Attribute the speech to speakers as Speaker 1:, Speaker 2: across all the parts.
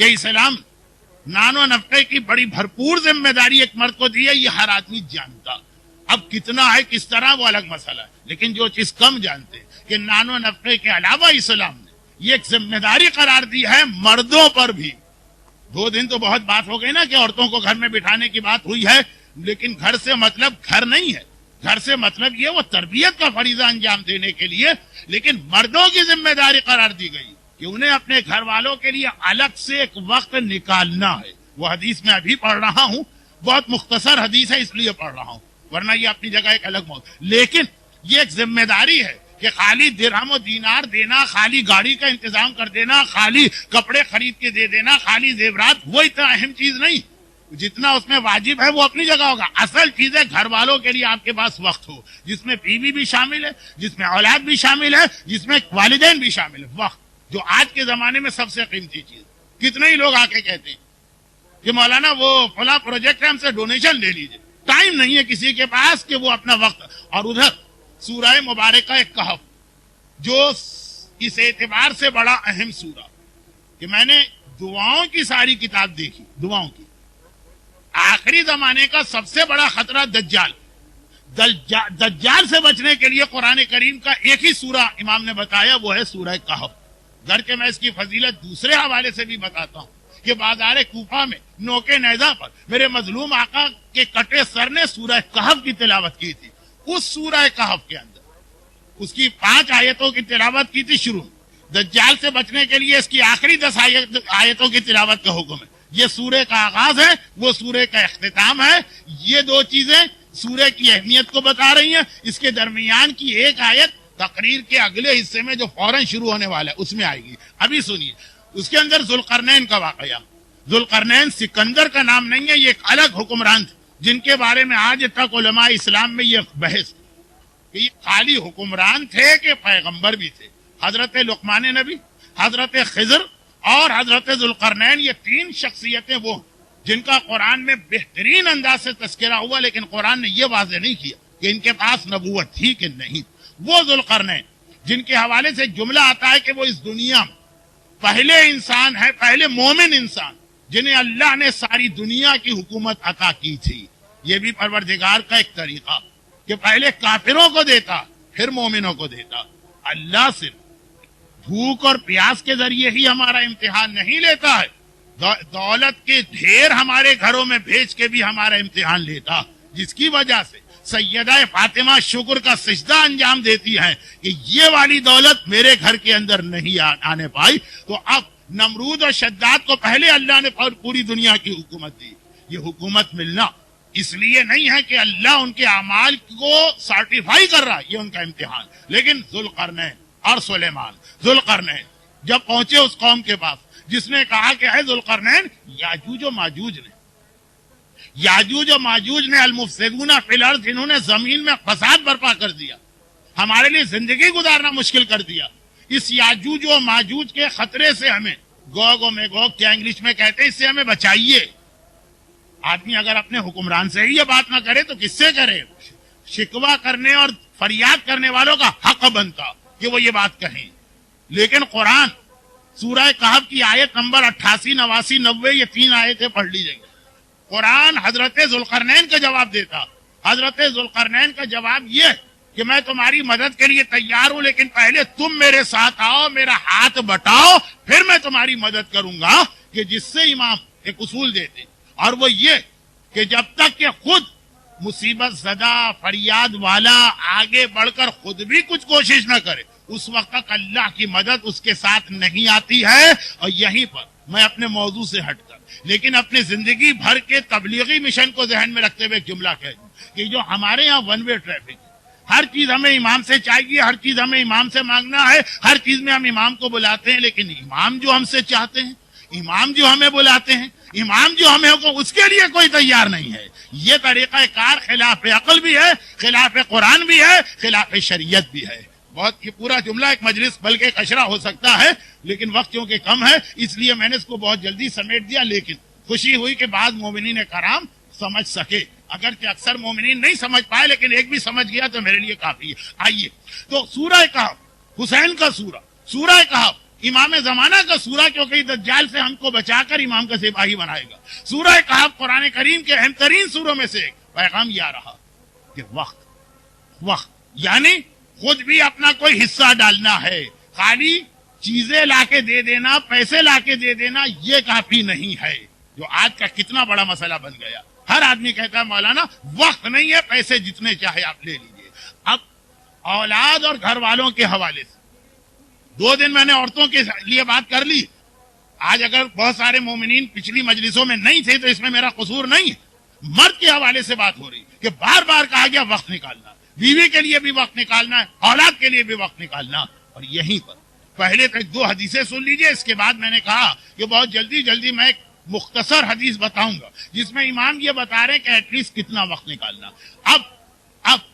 Speaker 1: کہ اسلام نانو نفقے کی بڑی بھرپور ذمہ داری ایک مرد کو دی ہے، یہ ہر آدمی جانتا. اب کتنا ہے کس طرح وہ الگ مسئلہ ہے، لیکن جو چیز کم جانتے ہیں کہ نانو نفقے کے علاوہ اسلام نے یہ ایک ذمہ داری قرار دی ہے مردوں پر بھی. 2 دن تو بہت بات ہو گئی نا کہ عورتوں کو گھر میں بٹھانے کی بات ہوئی ہے، لیکن گھر سے مطلب گھر نہیں ہے، گھر سے مطلب یہ وہ تربیت کا فریضہ انجام دینے کے لیے. لیکن مردوں کی ذمہ داری قرار دی گئی کہ انہیں اپنے گھر والوں کے لیے الگ سے ایک وقت نکالنا ہے. وہ حدیث میں ابھی پڑھ رہا ہوں، بہت مختصر حدیث ہے اس لیے پڑھ رہا ہوں، ورنہ یہ اپنی جگہ ایک الگ موضوع. لیکن یہ ایک ذمہ داری ہے کہ خالی درہم و دینار دینا، خالی گاڑی کا انتظام کر دینا، خالی کپڑے خرید کے دے دینا، خالی زیورات، وہ اتنا اہم چیز نہیں. جتنا اس میں واجب ہے وہ اپنی جگہ ہوگا. اصل چیز ہے گھر والوں کے لیے آپ کے پاس وقت ہو، جس میں بیوی بھی شامل ہے، جس میں اولاد بھی شامل ہے، جس میں والدین بھی شامل ہے. وقت جو آج کے زمانے میں سب سے قیمتی چیز. کتنے ہی لوگ آ کے کہتے ہیں کہ مولانا وہ فلاں پروجیکٹ ہے، ہم سے ڈونیشن لے لیجیے. ٹائم نہیں ہے کسی کے پاس کہ وہ اپنا وقت. اور ادھر سورہ مبارکہ ایک کہف جو اس اعتبار سے بڑا اہم سورہ کہ میں نے دعاؤں کی ساری کتاب دیکھی. دعاؤں کی آخری زمانے کا سب سے بڑا خطرہ دجال. دجال سے بچنے کے لیے قرآن کریم کا ایک ہی سورہ امام نے بتایا، وہ ہے سورہ کہف. گرچہ میں اس کی فضیلت دوسرے حوالے سے بھی بتاتا ہوں کہ بازار کوفہ میں نوکے نیزہ پر میرے مظلوم آقا کے کٹے سر نے سورہ کہف کی تلاوت کی تھی. اس سورہ کہف کے اندر اس کی 5 آیتوں کی تلاوت کی تھی شروع. دجال سے بچنے کے لیے اس کی آخری 10 آیتوں کی تلاوت کا حکم ہے. یہ سورہ کا آغاز ہے، وہ سورہ کا اختتام ہے. یہ 2 چیزیں سورہ کی اہمیت کو بتا رہی ہیں. اس کے درمیان کی ایک آیت تقریر کے اگلے حصے میں جو فوراً شروع ہونے والا ہے اس میں آئے گی. ابھی سنیے. اس کے اندر ذوالقرنین کا واقعہ. ذوالقرنین سکندر کا نام نہیں ہے، یہ ایک الگ حکمران تھے جن کے بارے میں آج تک علماء اسلام میں یہ بحث کہ یہ خالی حکمران تھے کہ پیغمبر بھی تھے. حضرت لقمان نبی، حضرت خضر اور حضرت ذوالقرنین، یہ 3 شخصیتیں وہ جن کا قرآن میں بہترین انداز سے تذکرہ ہوا، لیکن قرآن نے یہ واضح نہیں کیا کہ ان کے پاس نبوت تھی کہ نہیں. وہ ذوالقرنین جن کے حوالے سے جملہ آتا ہے کہ وہ اس دنیا میں پہلے انسان ہے، پہلے مومن انسان جنہیں اللہ نے ساری دنیا کی حکومت عطا کی تھی. یہ بھی پروردگار کا ایک طریقہ کہ پہلے کافروں کو دیتا پھر مومنوں کو دیتا. اللہ صرف بھوک اور پیاس کے ذریعے ہی ہمارا امتحان نہیں لیتا ہے، دولت کے ڈھیر ہمارے گھروں میں بھیج کے بھی ہمارا امتحان لیتا، جس کی وجہ سے سیدہ فاطمہ شکر کا سجدہ انجام دیتی ہے کہ یہ والی دولت میرے گھر کے اندر نہیں آنے پائی. تو اب نمرود اور شداد کو پہلے اللہ نے پوری دنیا کی حکومت دی. یہ حکومت ملنا اس لیے نہیں ہے کہ اللہ ان کے اعمال کو سرٹیفائی کر رہا، یہ ان کا امتحان. لیکن ذوالقرنین اور سلیمان، ذوالقرنین جب پہنچے اس قوم کے پاس جس نے کہا کہ اے ذوالقرنین، یاجوج و ماجوج نے المفسدون فی الارض، انہوں نے زمین میں فساد برپا کر دیا، ہمارے لیے زندگی گزارنا مشکل کر دیا. اس یاجوج و ماجوج کے خطرے سے ہمیں، گوگ و میگوگ کیا انگلش میں کہتے ہیں، اس سے ہمیں بچائیے. آدمی اگر اپنے حکمران سے ہی یہ بات نہ کرے تو کس سے کرے؟ شکوہ کرنے اور فریاد کرنے والوں کا حق بنتا کہ وہ یہ بات کہیں. لیکن قرآن سورہ کہف کی آیت نمبر 88، 89، 90 یہ 3 آیتیں پڑھ لیجیے. قرآن حضرت ذوالقرنین کا جواب دیتا. حضرت ذوالقرنین کا جواب یہ کہ میں تمہاری مدد کے لیے تیار ہوں، لیکن پہلے تم میرے ساتھ آؤ، میرا ہاتھ بٹاؤ، پھر میں تمہاری مدد کروں گا. کہ جس سے امام ایک اصول دیتے، اور وہ یہ کہ جب تک کہ خود مصیبت زدہ فریاد والا آگے بڑھ کر خود بھی کچھ کوشش نہ کرے، اس وقت تک اللہ کی مدد اس کے ساتھ نہیں آتی ہے. اور یہیں پر میں اپنے موضوع سے ہٹ کر لیکن اپنے زندگی بھر کے تبلیغی مشن کو ذہن میں رکھتے ہوئے جملہ کہہ دوں کہ جو ہمارے ہاں ون وے ٹریفک ہے، ہر چیز ہمیں امام سے چاہیے، ہر چیز ہمیں امام سے مانگنا ہے، ہر چیز میں ہم امام کو بلاتے ہیں، لیکن امام جو ہم سے چاہتے ہیں، امام جو ہمیں بلاتے ہیں، امام جو ہمیں اس کے لیے کوئی تیار نہیں ہے. یہ طریقہ کار خلاف عقل بھی ہے، خلاف قرآن بھی ہے، خلاف شریعت بھی ہے. بہت یہ پورا جملہ ایک مجلس بلکہ کشرا ہو سکتا ہے، لیکن وقت کیونکہ کم ہے اس لیے میں نے اس کو بہت جلدی سمیٹ دیا. لیکن خوشی ہوئی کہ بعض مومنین کرام سمجھ سکے، اگرچہ اکثر مومنین نہیں سمجھ پائے، لیکن ایک بھی سمجھ گیا تو میرے لیے کافی ہے. آئیے تو سورہ کہف، حسین کا سورہ، سورہ کہف امام زمانہ کا سورہ کیونکہ دجال سے ہم کو بچا کر امام کا سپاہی بنائے گا. سورہ کہف قرآن کریم کے اہم ترین سوروں میں سے ایک. پیغام یہ آ رہا کہ وقت یعنی خود بھی اپنا کوئی حصہ ڈالنا ہے. خالی چیزیں لا کے دے دینا، پیسے لا کے دے دینا یہ کافی نہیں ہے، جو آج کا کتنا بڑا مسئلہ بن گیا. ہر آدمی کہتا ہے مولانا وقت نہیں ہے، پیسے جتنے چاہے آپ لے لیجئے. اب اولاد اور گھر والوں کے حوالے سے 2 دن میں نے عورتوں کے لیے بات کر لی. آج اگر بہت سارے مومنین پچھلی مجلسوں میں نہیں تھے تو اس میں میرا قصور نہیں ہے. مرد کے حوالے سے بات ہو رہی کہ بار بار کہا گیا وقت نکالنا، بیوی کے لیے بھی وقت نکالنا ہے، اولاد کے لیے بھی وقت نکالنا. اور یہیں پر پہلے تو 2 حدیثیں سن لیجئے، اس کے بعد میں نے کہا کہ بہت جلدی میں ایک مختصر حدیث بتاؤں گا جس میں امام یہ بتا رہے ہیں کہ ایٹ لیسٹ کتنا وقت نکالنا. اب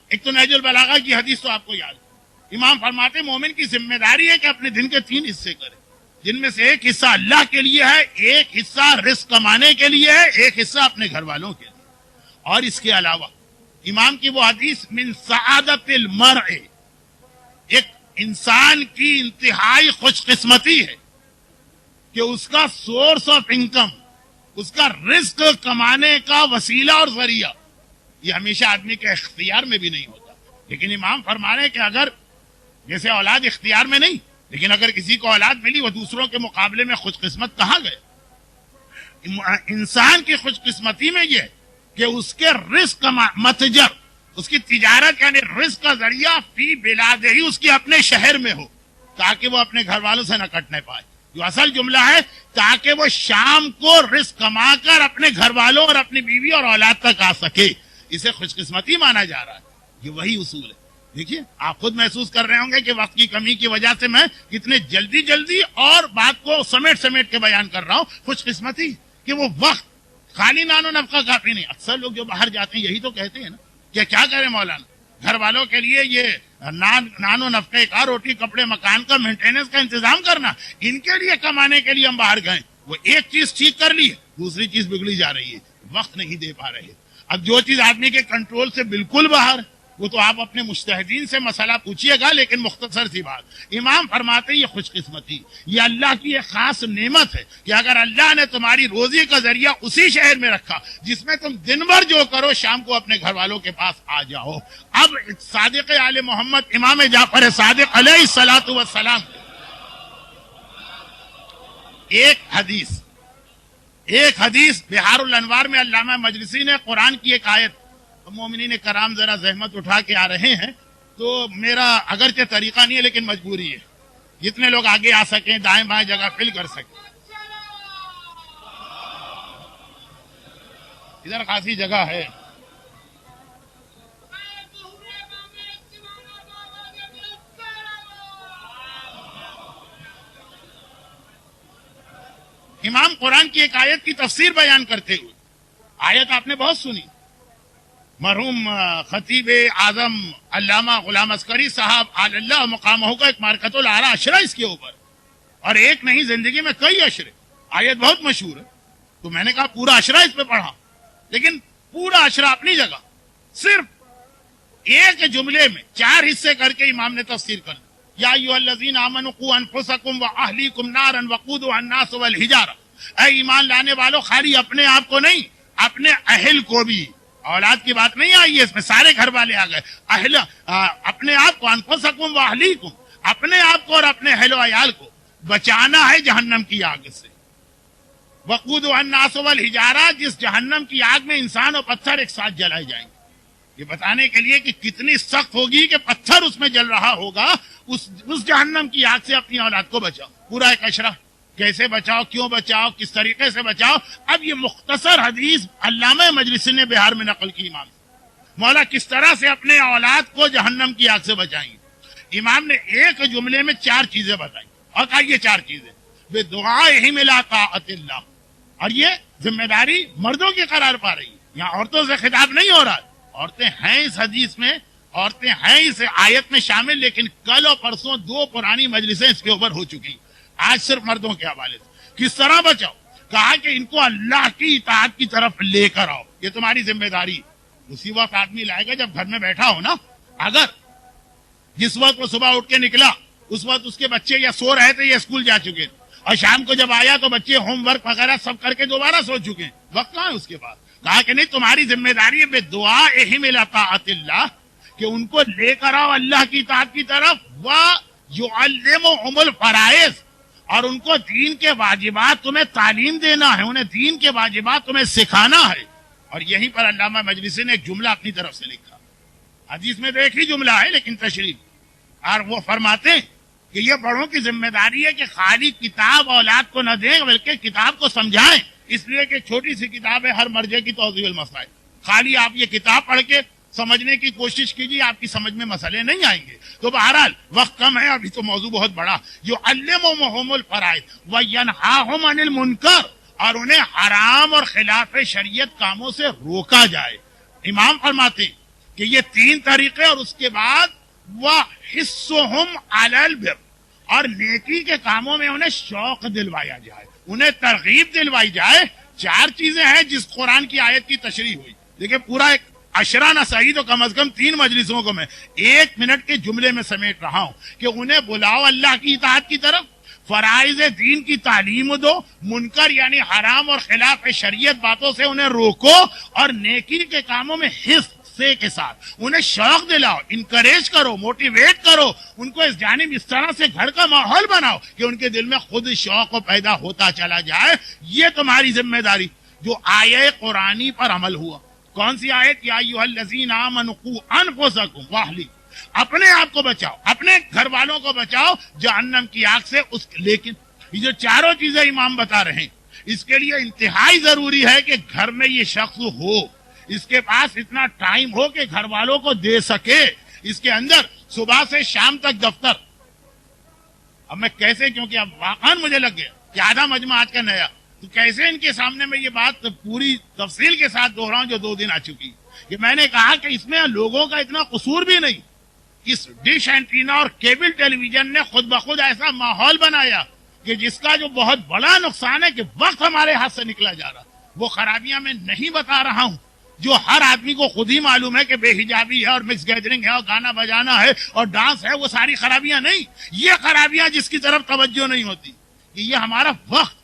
Speaker 1: ایک تو نہج البلاغہ کی حدیث تو آپ کو یاد ہے. امام فرماتے مومن کی ذمہ داری ہے کہ اپنے دن کے 3 حصے کرے، جن میں سے ایک حصہ اللہ کے لیے ہے، ایک حصہ رزق کمانے کے لیے ہے، ایک حصہ اپنے گھر والوں کے لیے. اور اس کے علاوہ امام کی وہ حدیث من سعادت المرء، ایک انسان کی انتہائی خوش قسمتی ہے کہ اس کا سورس آف انکم، اس کا رزق کمانے کا وسیلہ اور ذریعہ یہ ہمیشہ آدمی کے اختیار میں بھی نہیں ہوتا. لیکن امام فرما رہے ہیں کہ اگر جیسے اولاد اختیار میں نہیں، لیکن اگر کسی کو اولاد ملی وہ دوسروں کے مقابلے میں خوش قسمت کہاں گئے. انسان کی خوش قسمتی میں یہ کہ اس کے رزق کا متجر، اس کی تجارت یعنی رزق کا ذریعہ فی بلاد ہی اس کے اپنے شہر میں ہو، تاکہ وہ اپنے گھر والوں سے نہ کٹنے پائے. جو اصل جملہ ہے تاکہ وہ شام کو رزق کما کر اپنے گھر والوں اور اپنی بیوی اور اولاد تک آ سکے. اسے خوش قسمتی مانا جا رہا ہے. یہ وہی اصول ہے. دیکھیے آپ خود محسوس کر رہے ہوں گے کہ وقت کی کمی کی وجہ سے میں کتنے جلدی اور بات کو سمیٹ کے بیان کر رہا ہوں. خوش قسمتی کہ وہ وقت خالی نان و نفقہ کافی نہیں. اکثر لوگ جو باہر جاتے ہیں یہی تو کہتے ہیں نا کہ کیا کریں مولانا، گھر والوں کے لیے یہ نان و نفقے کا، روٹی کپڑے مکان کا مینٹیننس کا انتظام کرنا، ان کے لیے کمانے کے لیے ہم باہر گئے. وہ ایک چیز ٹھیک کر لی ہے، دوسری چیز بگڑی جا رہی ہے، وقت نہیں دے پا رہے. اب جو چیز آدمی کے کنٹرول سے بالکل باہر، وہ تو آپ اپنے مجتہدین سے مسئلہ پوچھیے گا. لیکن مختصر سی بات، امام فرماتے ہیں یہ خوش قسمتی، یہ اللہ کی ایک خاص نعمت ہے کہ اگر اللہ نے تمہاری روزی کا ذریعہ اسی شہر میں رکھا جس میں تم دن بھر جو کرو شام کو اپنے گھر والوں کے پاس آ جاؤ. اب صادق آل محمد امام جعفر صادق علیہ الصلوۃ والسلام ایک حدیث بہار الانوار میں علامہ مجلسی نے قرآن کی ایک آیت، مومنین کرام ذرا زحمت اٹھا کے آ رہے ہیں تو میرا اگرچہ طریقہ نہیں ہے لیکن مجبوری ہے، جتنے لوگ آگے آ سکیں دائیں بائیں جگہ فل کر سکیں. ادھر خاصی جگہ ہے. امام قرآن کی ایک آیت کی تفسیر بیان کرتے ہوئے، آیت آپ نے بہت سنی، مرحوم خطیب اعظم علامہ غلام عسکری صاحب علی اللہ مقامہ کا ایک مارکۃ الآراء اشرا اس کے اوپر، اور ایک نہیں زندگی میں کئی اشرے. آیت بہت مشہور ہے تو میں نے کہا پورا اشرا اس پہ پڑھا، لیکن پورا اشرا اپنی جگہ صرف ایک جملے میں 4 حصے کر کے امام نے تفسیر کر دی. یا ایھا الذین آمنوا قوا انفسکم واہلیکم نارا وقودها الناس والحجارہ، اے ایمان لانے والو خالی اپنے آپ کو نہیں اپنے اہل کو بھی، اولاد کی بات نہیں آئی ہے اس میں، سارے گھر والے آ گئے. اہل اپنے آپ کو، انفسکم واہلیکم، اپنے آپ کو اور اپنے اہل و عیال کو بچانا ہے جہنم کی آگ سے. وقودها الناس والحجارہ، جس جہنم کی آگ میں انسان اور پتھر ایک ساتھ جلائے جائیں گے. یہ بتانے کے لیے کہ کتنی سخت ہوگی کہ پتھر اس میں جل رہا ہوگا، اس جہنم کی آگ سے اپنی اولاد کو بچاؤ. پورا ایک اشرا، کیسے بچاؤ، کیوں بچاؤ، کس طریقے سے بچاؤ. اب یہ مختصر حدیث علامہ مجلسی نے بہار میں نقل کی امام سے، مولا کس طرح سے اپنے اولاد کو جہنم کی آگ سے بچائیں گے. امام نے ایک جملے میں 4 چیزیں بتائی اور کہا یہ 4 چیزیں بے دعائہم الی طاعت اللہ. اور یہ ذمہ داری مردوں کی قرار پا رہی ہے، یہاں عورتوں سے خطاب نہیں ہو رہا. عورتیں ہیں اس حدیث میں، عورتیں ہیں اس آیت میں شامل، لیکن کل اور پرسوں 2 پرانی مجلسیں اس کے اوپر ہو چکی. آج صرف مردوں کے حوالے سے کس طرح بچاؤ. کہا کہ ان کو اللہ کی اطاعت کی طرف لے کر آؤ، یہ تمہاری ذمہ داری. اسی وقت آدمی لائے گا جب گھر میں بیٹھا ہو نا. اگر جس وقت وہ صبح اٹھ کے نکلا اس وقت اس کے بچے یا سو رہے تھے یا اسکول جا چکے تھے، اور شام کو جب آیا تو بچے ہوم ورک وغیرہ سب کر کے دوبارہ سو چکے ہیں، وقت کہاں ہے اس کے پاس؟ کہا کہ نہیں، تمہاری ذمہ داری ہے بے دعا اہم الی طاعت اللہ، کہ ان کو لے کر آؤ اللہ کی اطاعت کی طرف، وَيُعَلِّمُهُمُ الْفَرَائِض، اور ان کو دین کے واجبات تمہیں تعلیم دینا ہے، انہیں دین کے واجبات تمہیں سکھانا ہے۔ اور یہیں پر علامہ مجلسی نے ایک جملہ اپنی طرف سے لکھا، حدیث میں تو ایک ہی جملہ ہے لیکن تشریح، اور وہ فرماتے ہیں کہ یہ بڑوں کی ذمہ داری ہے کہ خالی کتاب اولاد کو نہ دیں بلکہ کتاب کو سمجھائیں، اس لیے کہ چھوٹی سی کتاب ہے ہر مرجع کی توضیح المسائل، خالی آپ یہ کتاب پڑھ کے سمجھنے کی کوشش کیجیے، آپ کی سمجھ میں مسئلے نہیں آئیں گے۔ تو بہرحال وقت کم ہے، ابھی تو موضوع بہت بڑا، یعلمہم الفرائض وینہاہم عن المنکر، اور انہیں حرام اور خلاف شریعت کاموں سے روکا جائے۔ امام فرماتے ہیں کہ یہ تین طریقے، اور اس کے بعد وحثہم علی البر، اور نیکی کے کاموں میں انہیں شوق دلوایا جائے، انہیں ترغیب دلوائی جائے۔ چار چیزیں ہیں جس قرآن کی آیت کی تشریح ہوئی، دیکھیں پورا ایک عشرہ نہ صحیح تو کم از کم 3 مجلسوں کو میں 1 منٹ کے جملے میں سمیٹ رہا ہوں کہ انہیں بلاؤ اللہ کی اطاعت کی طرف، فرائض دین کی تعلیم دو، منکر یعنی حرام اور خلاف شریعت باتوں سے انہیں روکو، اور نیکی کے کاموں میں حص کے ساتھ انہیں شوق دلاؤ، انکریج کرو، موٹیویٹ کرو، ان کو اس جانب اس طرح سے گھر کا ماحول بناؤ کہ ان کے دل میں خود شوق پیدا ہوتا چلا جائے۔ یہ تمہاری ذمہ داری۔ جو آیے قرآنی پر عمل ہوا، کون سی آیت؟ یا ایھا الذین آمنوا قوا انفسکم واہلیکم، اپنے آپ کو بچاؤ، اپنے گھر والوں کو بچاؤ جہنم کی آگ سے۔ لیکن یہ جو چاروں چیزیں امام بتا رہے ہیں، اس کے لیے انتہائی ضروری ہے کہ گھر میں یہ شخص ہو، اس کے پاس اتنا ٹائم ہو کہ گھر والوں کو دے سکے، اس کے اندر صبح سے شام تک دفتر۔ اب میں کیسے، کیونکہ اب واقعا مجھے لگ گیا کہ آدھا مجمع آج کا نیا، تو کیسے ان کے سامنے میں یہ بات پوری تفصیل کے ساتھ دوہراؤں جو 2 دن آ چکی کہ میں نے کہا کہ اس میں لوگوں کا اتنا قصور بھی نہیں، اس ڈش اینٹینا اور کیبل ٹیلی ویژن نے خود بخود ایسا ماحول بنایا کہ جس کا جو بہت بڑا نقصان ہے کہ وقت ہمارے ہاتھ سے نکلا جا رہا۔ وہ خرابیاں میں نہیں بتا رہا ہوں جو ہر آدمی کو خود ہی معلوم ہے کہ بے حجابی ہے اور مکس گیدرنگ ہے اور گانا بجانا ہے اور ڈانس ہے، وہ ساری خرابیاں نہیں، یہ خرابیاں جس کی طرف توجہ نہیں ہوتی کہ یہ ہمارا وقت،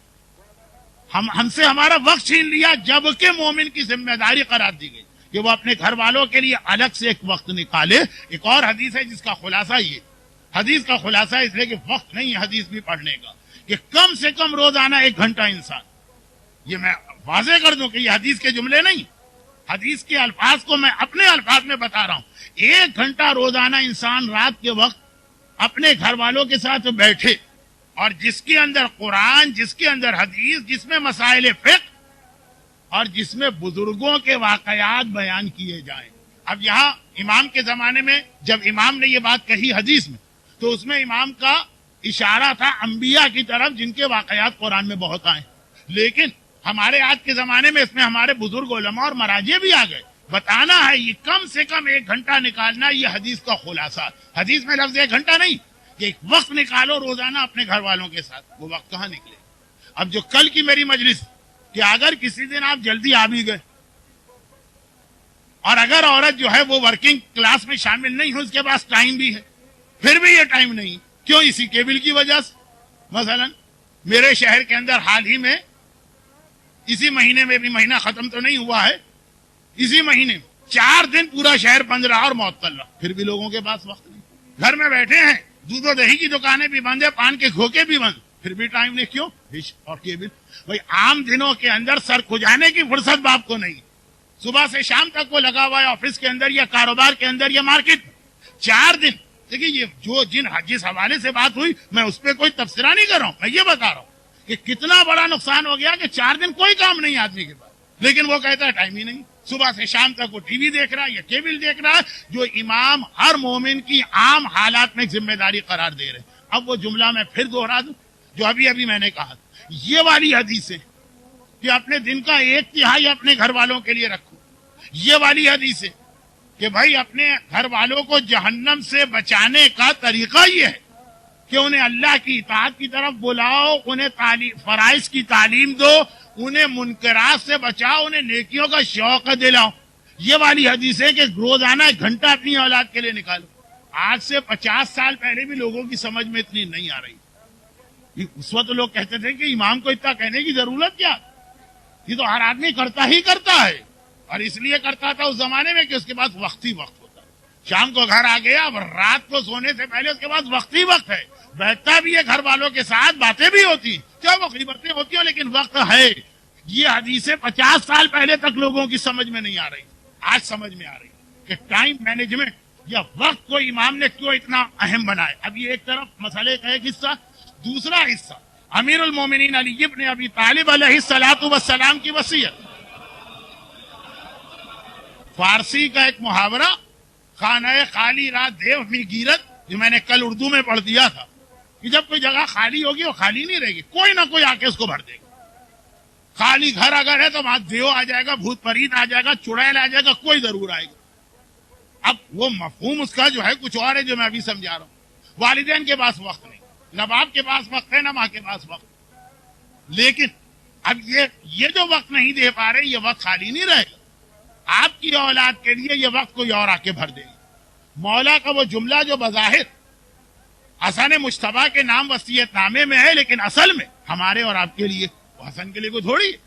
Speaker 1: ہم سے ہمارا وقت چھین لیا، جبکہ مومن کی ذمہ داری قرار دی گئی کہ وہ اپنے گھر والوں کے لیے الگ سے ایک وقت نکالے۔ ایک اور حدیث ہے جس کا خلاصہ یہ، حدیث کا خلاصہ اس لیے کہ وقت نہیں ہے حدیث بھی پڑھنے کا، کہ کم سے کم روزانہ 1 گھنٹہ انسان، یہ میں واضح کر دوں کہ یہ حدیث کے جملے نہیں، حدیث کے الفاظ کو میں اپنے الفاظ میں بتا رہا ہوں۔ 1 گھنٹہ روزانہ انسان رات کے وقت اپنے گھر والوں کے ساتھ بیٹھے، اور جس کے اندر قرآن، جس کے اندر حدیث، جس میں مسائل فقہ اور جس میں بزرگوں کے واقعات بیان کیے جائیں۔ اب یہاں امام کے زمانے میں جب امام نے یہ بات کہی حدیث میں، تو اس میں امام کا اشارہ تھا انبیاء کی طرف جن کے واقعات قرآن میں بہت آئے، لیکن ہمارے آج کے زمانے میں اس میں ہمارے بزرگ علماء اور مراجع بھی آ گئے۔ بتانا ہے یہ کم سے کم 1 گھنٹہ نکالنا، یہ حدیث کا خلاصہ۔ حدیث میں لفظ 1 گھنٹہ نہیں کہ ایک وقت نکالو روزانہ اپنے گھر والوں کے ساتھ، وہ وقت کہاں نکلے؟ اب جو کل کی میری مجلس کہ اگر کسی دن آپ جلدی آ بھی گئے، اور اگر عورت جو ہے وہ ورکنگ کلاس میں شامل نہیں ہو، اس کے پاس ٹائم بھی ہے، پھر بھی یہ ٹائم نہیں، کیوں؟ اسی کیبل کی وجہ سے۔ مثلا میرے شہر کے اندر حال ہی میں، اسی مہینے میں بھی، مہینہ ختم تو نہیں ہوا ہے، اسی مہینے 4 دن پورا شہر بند رہا اور معطل رہا، پھر بھی لوگوں کے پاس وقت نہیں، گھر میں بیٹھے ہیں، دودھ و دہی کی دکانیں بھی بند ہیں، پان کے کھوکے بھی بند، پھر بھی ٹائم نہیں، کیوں؟ ڈش اور کیبل۔ بھائی عام دنوں کے اندر سر کھجانے کی فرصت باپ کو نہیں، صبح سے شام تک وہ لگا ہوا ہے آفس کے اندر یا کاروبار کے اندر یا مارکیٹ میں۔ 4 دن دیکھیے، یہ جو جس حوالے سے بات ہوئی میں اس پہ کوئی تبصرہ نہیں کر رہا ہوں، میں یہ بتا رہا ہوں کہ کتنا بڑا نقصان ہو گیا کہ 4 دن کوئی کام نہیں آدمی کے پاس، لیکن وہ کہتا ہے ٹائم ہی نہیں، صبح سے شام تک وہ ٹی وی دیکھ رہا ہے یا کیبل دیکھ رہا ہے، جو امام ہر مومن کی عام حالات میں ذمہ داری قرار دے رہے ہیں۔ اب وہ جملہ میں پھر دوہرا دوں جو ابھی میں نے کہا، یہ والی حدیثیں کہ اپنے دن کا 1/3 اپنے گھر والوں کے لیے رکھو، یہ والی حدیثیں کہ بھائی اپنے گھر والوں کو جہنم سے بچانے کا طریقہ یہ ہے کہ انہیں اللہ کی اطاعت کی طرف بلاؤ، انہیں فرائض کی تعلیم دو، انہیں منکرات سے بچاؤ، انہیں نیکیوں کا شوق دلاؤ، یہ والی حدیث ہے کہ روزانہ 1 گھنٹہ اپنی اولاد کے لیے نکالو۔ آج سے 50 سال پہلے بھی لوگوں کی سمجھ میں اتنی نہیں آ رہی. اس وقت لوگ کہتے تھے کہ امام کو اتنا کہنے کی ضرورت کیا, یہ تو ہر آدمی کرتا ہی کرتا ہے, اور اس لیے کرتا تھا اس زمانے میں کہ اس کے پاس وقت ہی وقت ہوتا ہے. شام کو گھر آ گیا, اب رات کو سونے سے پہلے اس کے پاس وقت ہی وقت ہے, بیٹھتا بھی ہے گھر والوں کے ساتھ, باتیں بھی ہوتی, چاہے وہ غیبتیں ہوتی ہوں, لیکن وقت ہے. یہ حدیثیں 50 سال پہلے تک لوگوں کی سمجھ میں نہیں آ رہی, آج سمجھ میں آ رہی کہ ٹائم مینجمنٹ یا وقت کو امام نے کیوں اتنا اہم بنایا. اب یہ ایک طرف مسئلے کا ایک حصہ. دوسرا حصہ امیر المومنین علی ابن ابی طالب علیہ الصلوۃ والسلام کی وصیت. فارسی کا ایک محاورہ, خانہ خالی رات دیو می گیرت, جو میں نے کل اردو میں پڑھ دیا تھا کہ جب کوئی جگہ خالی ہوگی وہ خالی نہیں رہے گی, کوئی نہ کوئی آ کے اس کو بھر دے گا. خالی گھر اگر ہے تو وہاں دیو آ جائے گا, بھوت پریت آ جائے گا, چڑیل آ جائے گا, کوئی ضرور آئے گا. اب وہ مفہوم اس کا جو ہے کچھ اور ہے جو میں ابھی سمجھا رہا ہوں. والدین کے پاس وقت نہیں, نہ باپ کے پاس وقت ہے, نہ ماں کے پاس وقت. لیکن اب یہ جو وقت نہیں دے پا رہے, یہ وقت خالی نہیں رہے گا. آپ کی اولاد کے لیے یہ وقت کوئی اور آ کے بھر دے گا. مولا کا وہ جملہ جو بظاہر حسن مجتبیٰ کے نام وصیت نامے میں ہے, لیکن اصل میں ہمارے اور آپ کے لیے, وہ حسن کے لیے کوئی تھوڑی ہے,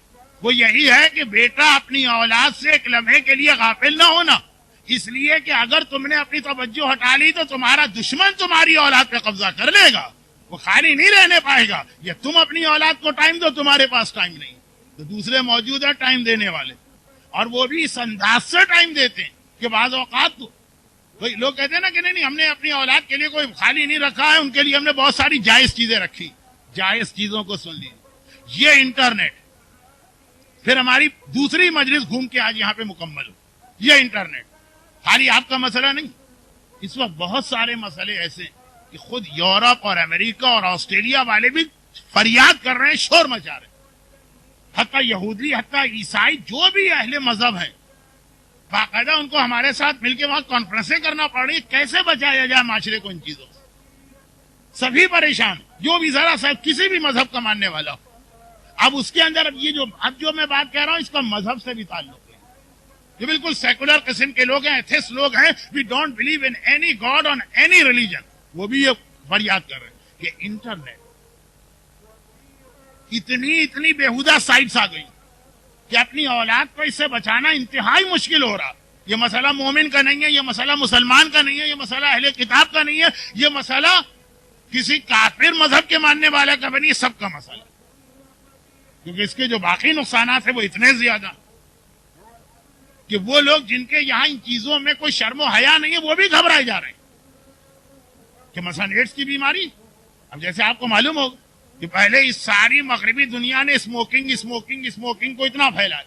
Speaker 1: وہ یہی ہے کہ بیٹا اپنی اولاد سے ایک لمحے کے لیے غافل نہ ہونا, اس لیے کہ اگر تم نے اپنی توجہ ہٹا لی تو تمہارا دشمن تمہاری اولاد پہ قبضہ کر لے گا, وہ خالی نہیں رہنے پائے گا. یہ تم اپنی اولاد کو ٹائم دو, تمہارے پاس ٹائم نہیں, تو دوسرے موجود ہیں ٹائم دینے والے, اور وہ بھی اس انداز سے ٹائم دیتے ہیں کہ بعض اوقات تو لوگ کہتے ہیں نا کہ نہیں ہم نے اپنی اولاد کے لیے کوئی خالی نہیں رکھا ہے, ان کے لیے ہم نے بہت ساری جائز چیزیں رکھی. جائز چیزوں کو سن لی, یہ انٹرنیٹ, پھر ہماری دوسری مجلس گھوم کے آج یہاں پہ مکمل ہو. یہ انٹرنیٹ خالی آپ کا مسئلہ نہیں, اس وقت بہت سارے مسئلے ایسے ہیں کہ خود یورپ اور امریکہ اور آسٹریلیا والے بھی فریاد کر رہے ہیں, شور مچا رہے ہیں. حتیٰ یہودی, حتیٰ عیسائی, جو بھی اہل مذہب ہیں, باقاعدہ ان کو ہمارے ساتھ مل کے وہاں کانفرنسیں کرنا پڑ رہی ہے, کیسے بچایا جائے معاشرے کو ان چیزوں سے. سبھی پریشان, جو بھی ذرا سا کسی بھی مذہب کا ماننے والا ہو. اب اس کے اندر اب جو میں بات کہہ رہا ہوں اس کا مذہب سے بھی تعلق ہے. یہ بالکل سیکولر قسم کے لوگ ہیں, ایتھسٹ لوگ ہیں, we don't believe in any god on any religion, وہ بھی یہ فریاد کر رہے ہیں کہ انٹرنیٹ اتنی بیہودہ سائٹس آ گئی کہ اپنی اولاد کو اس سے بچانا انتہائی مشکل ہو رہا. یہ مسئلہ مومن کا نہیں ہے, یہ مسئلہ مسلمان کا نہیں ہے, یہ مسئلہ اہل کتاب کا نہیں ہے, یہ مسئلہ کسی کافر مذہب کے ماننے والا کا بھی نہیں, سب کا مسئلہ. کیونکہ اس کے جو باقی نقصانات ہیں وہ اتنے زیادہ کہ وہ لوگ جن کے یہاں ان چیزوں میں کوئی شرم و حیا نہیں ہے, وہ بھی گھبرائے جا رہے ہیں. کہ مثلا ایڈس کی بیماری, اب جیسے آپ کو معلوم ہوگا کہ پہلے اس ساری مغربی دنیا نے اسموکنگ کو اتنا پھیلایا,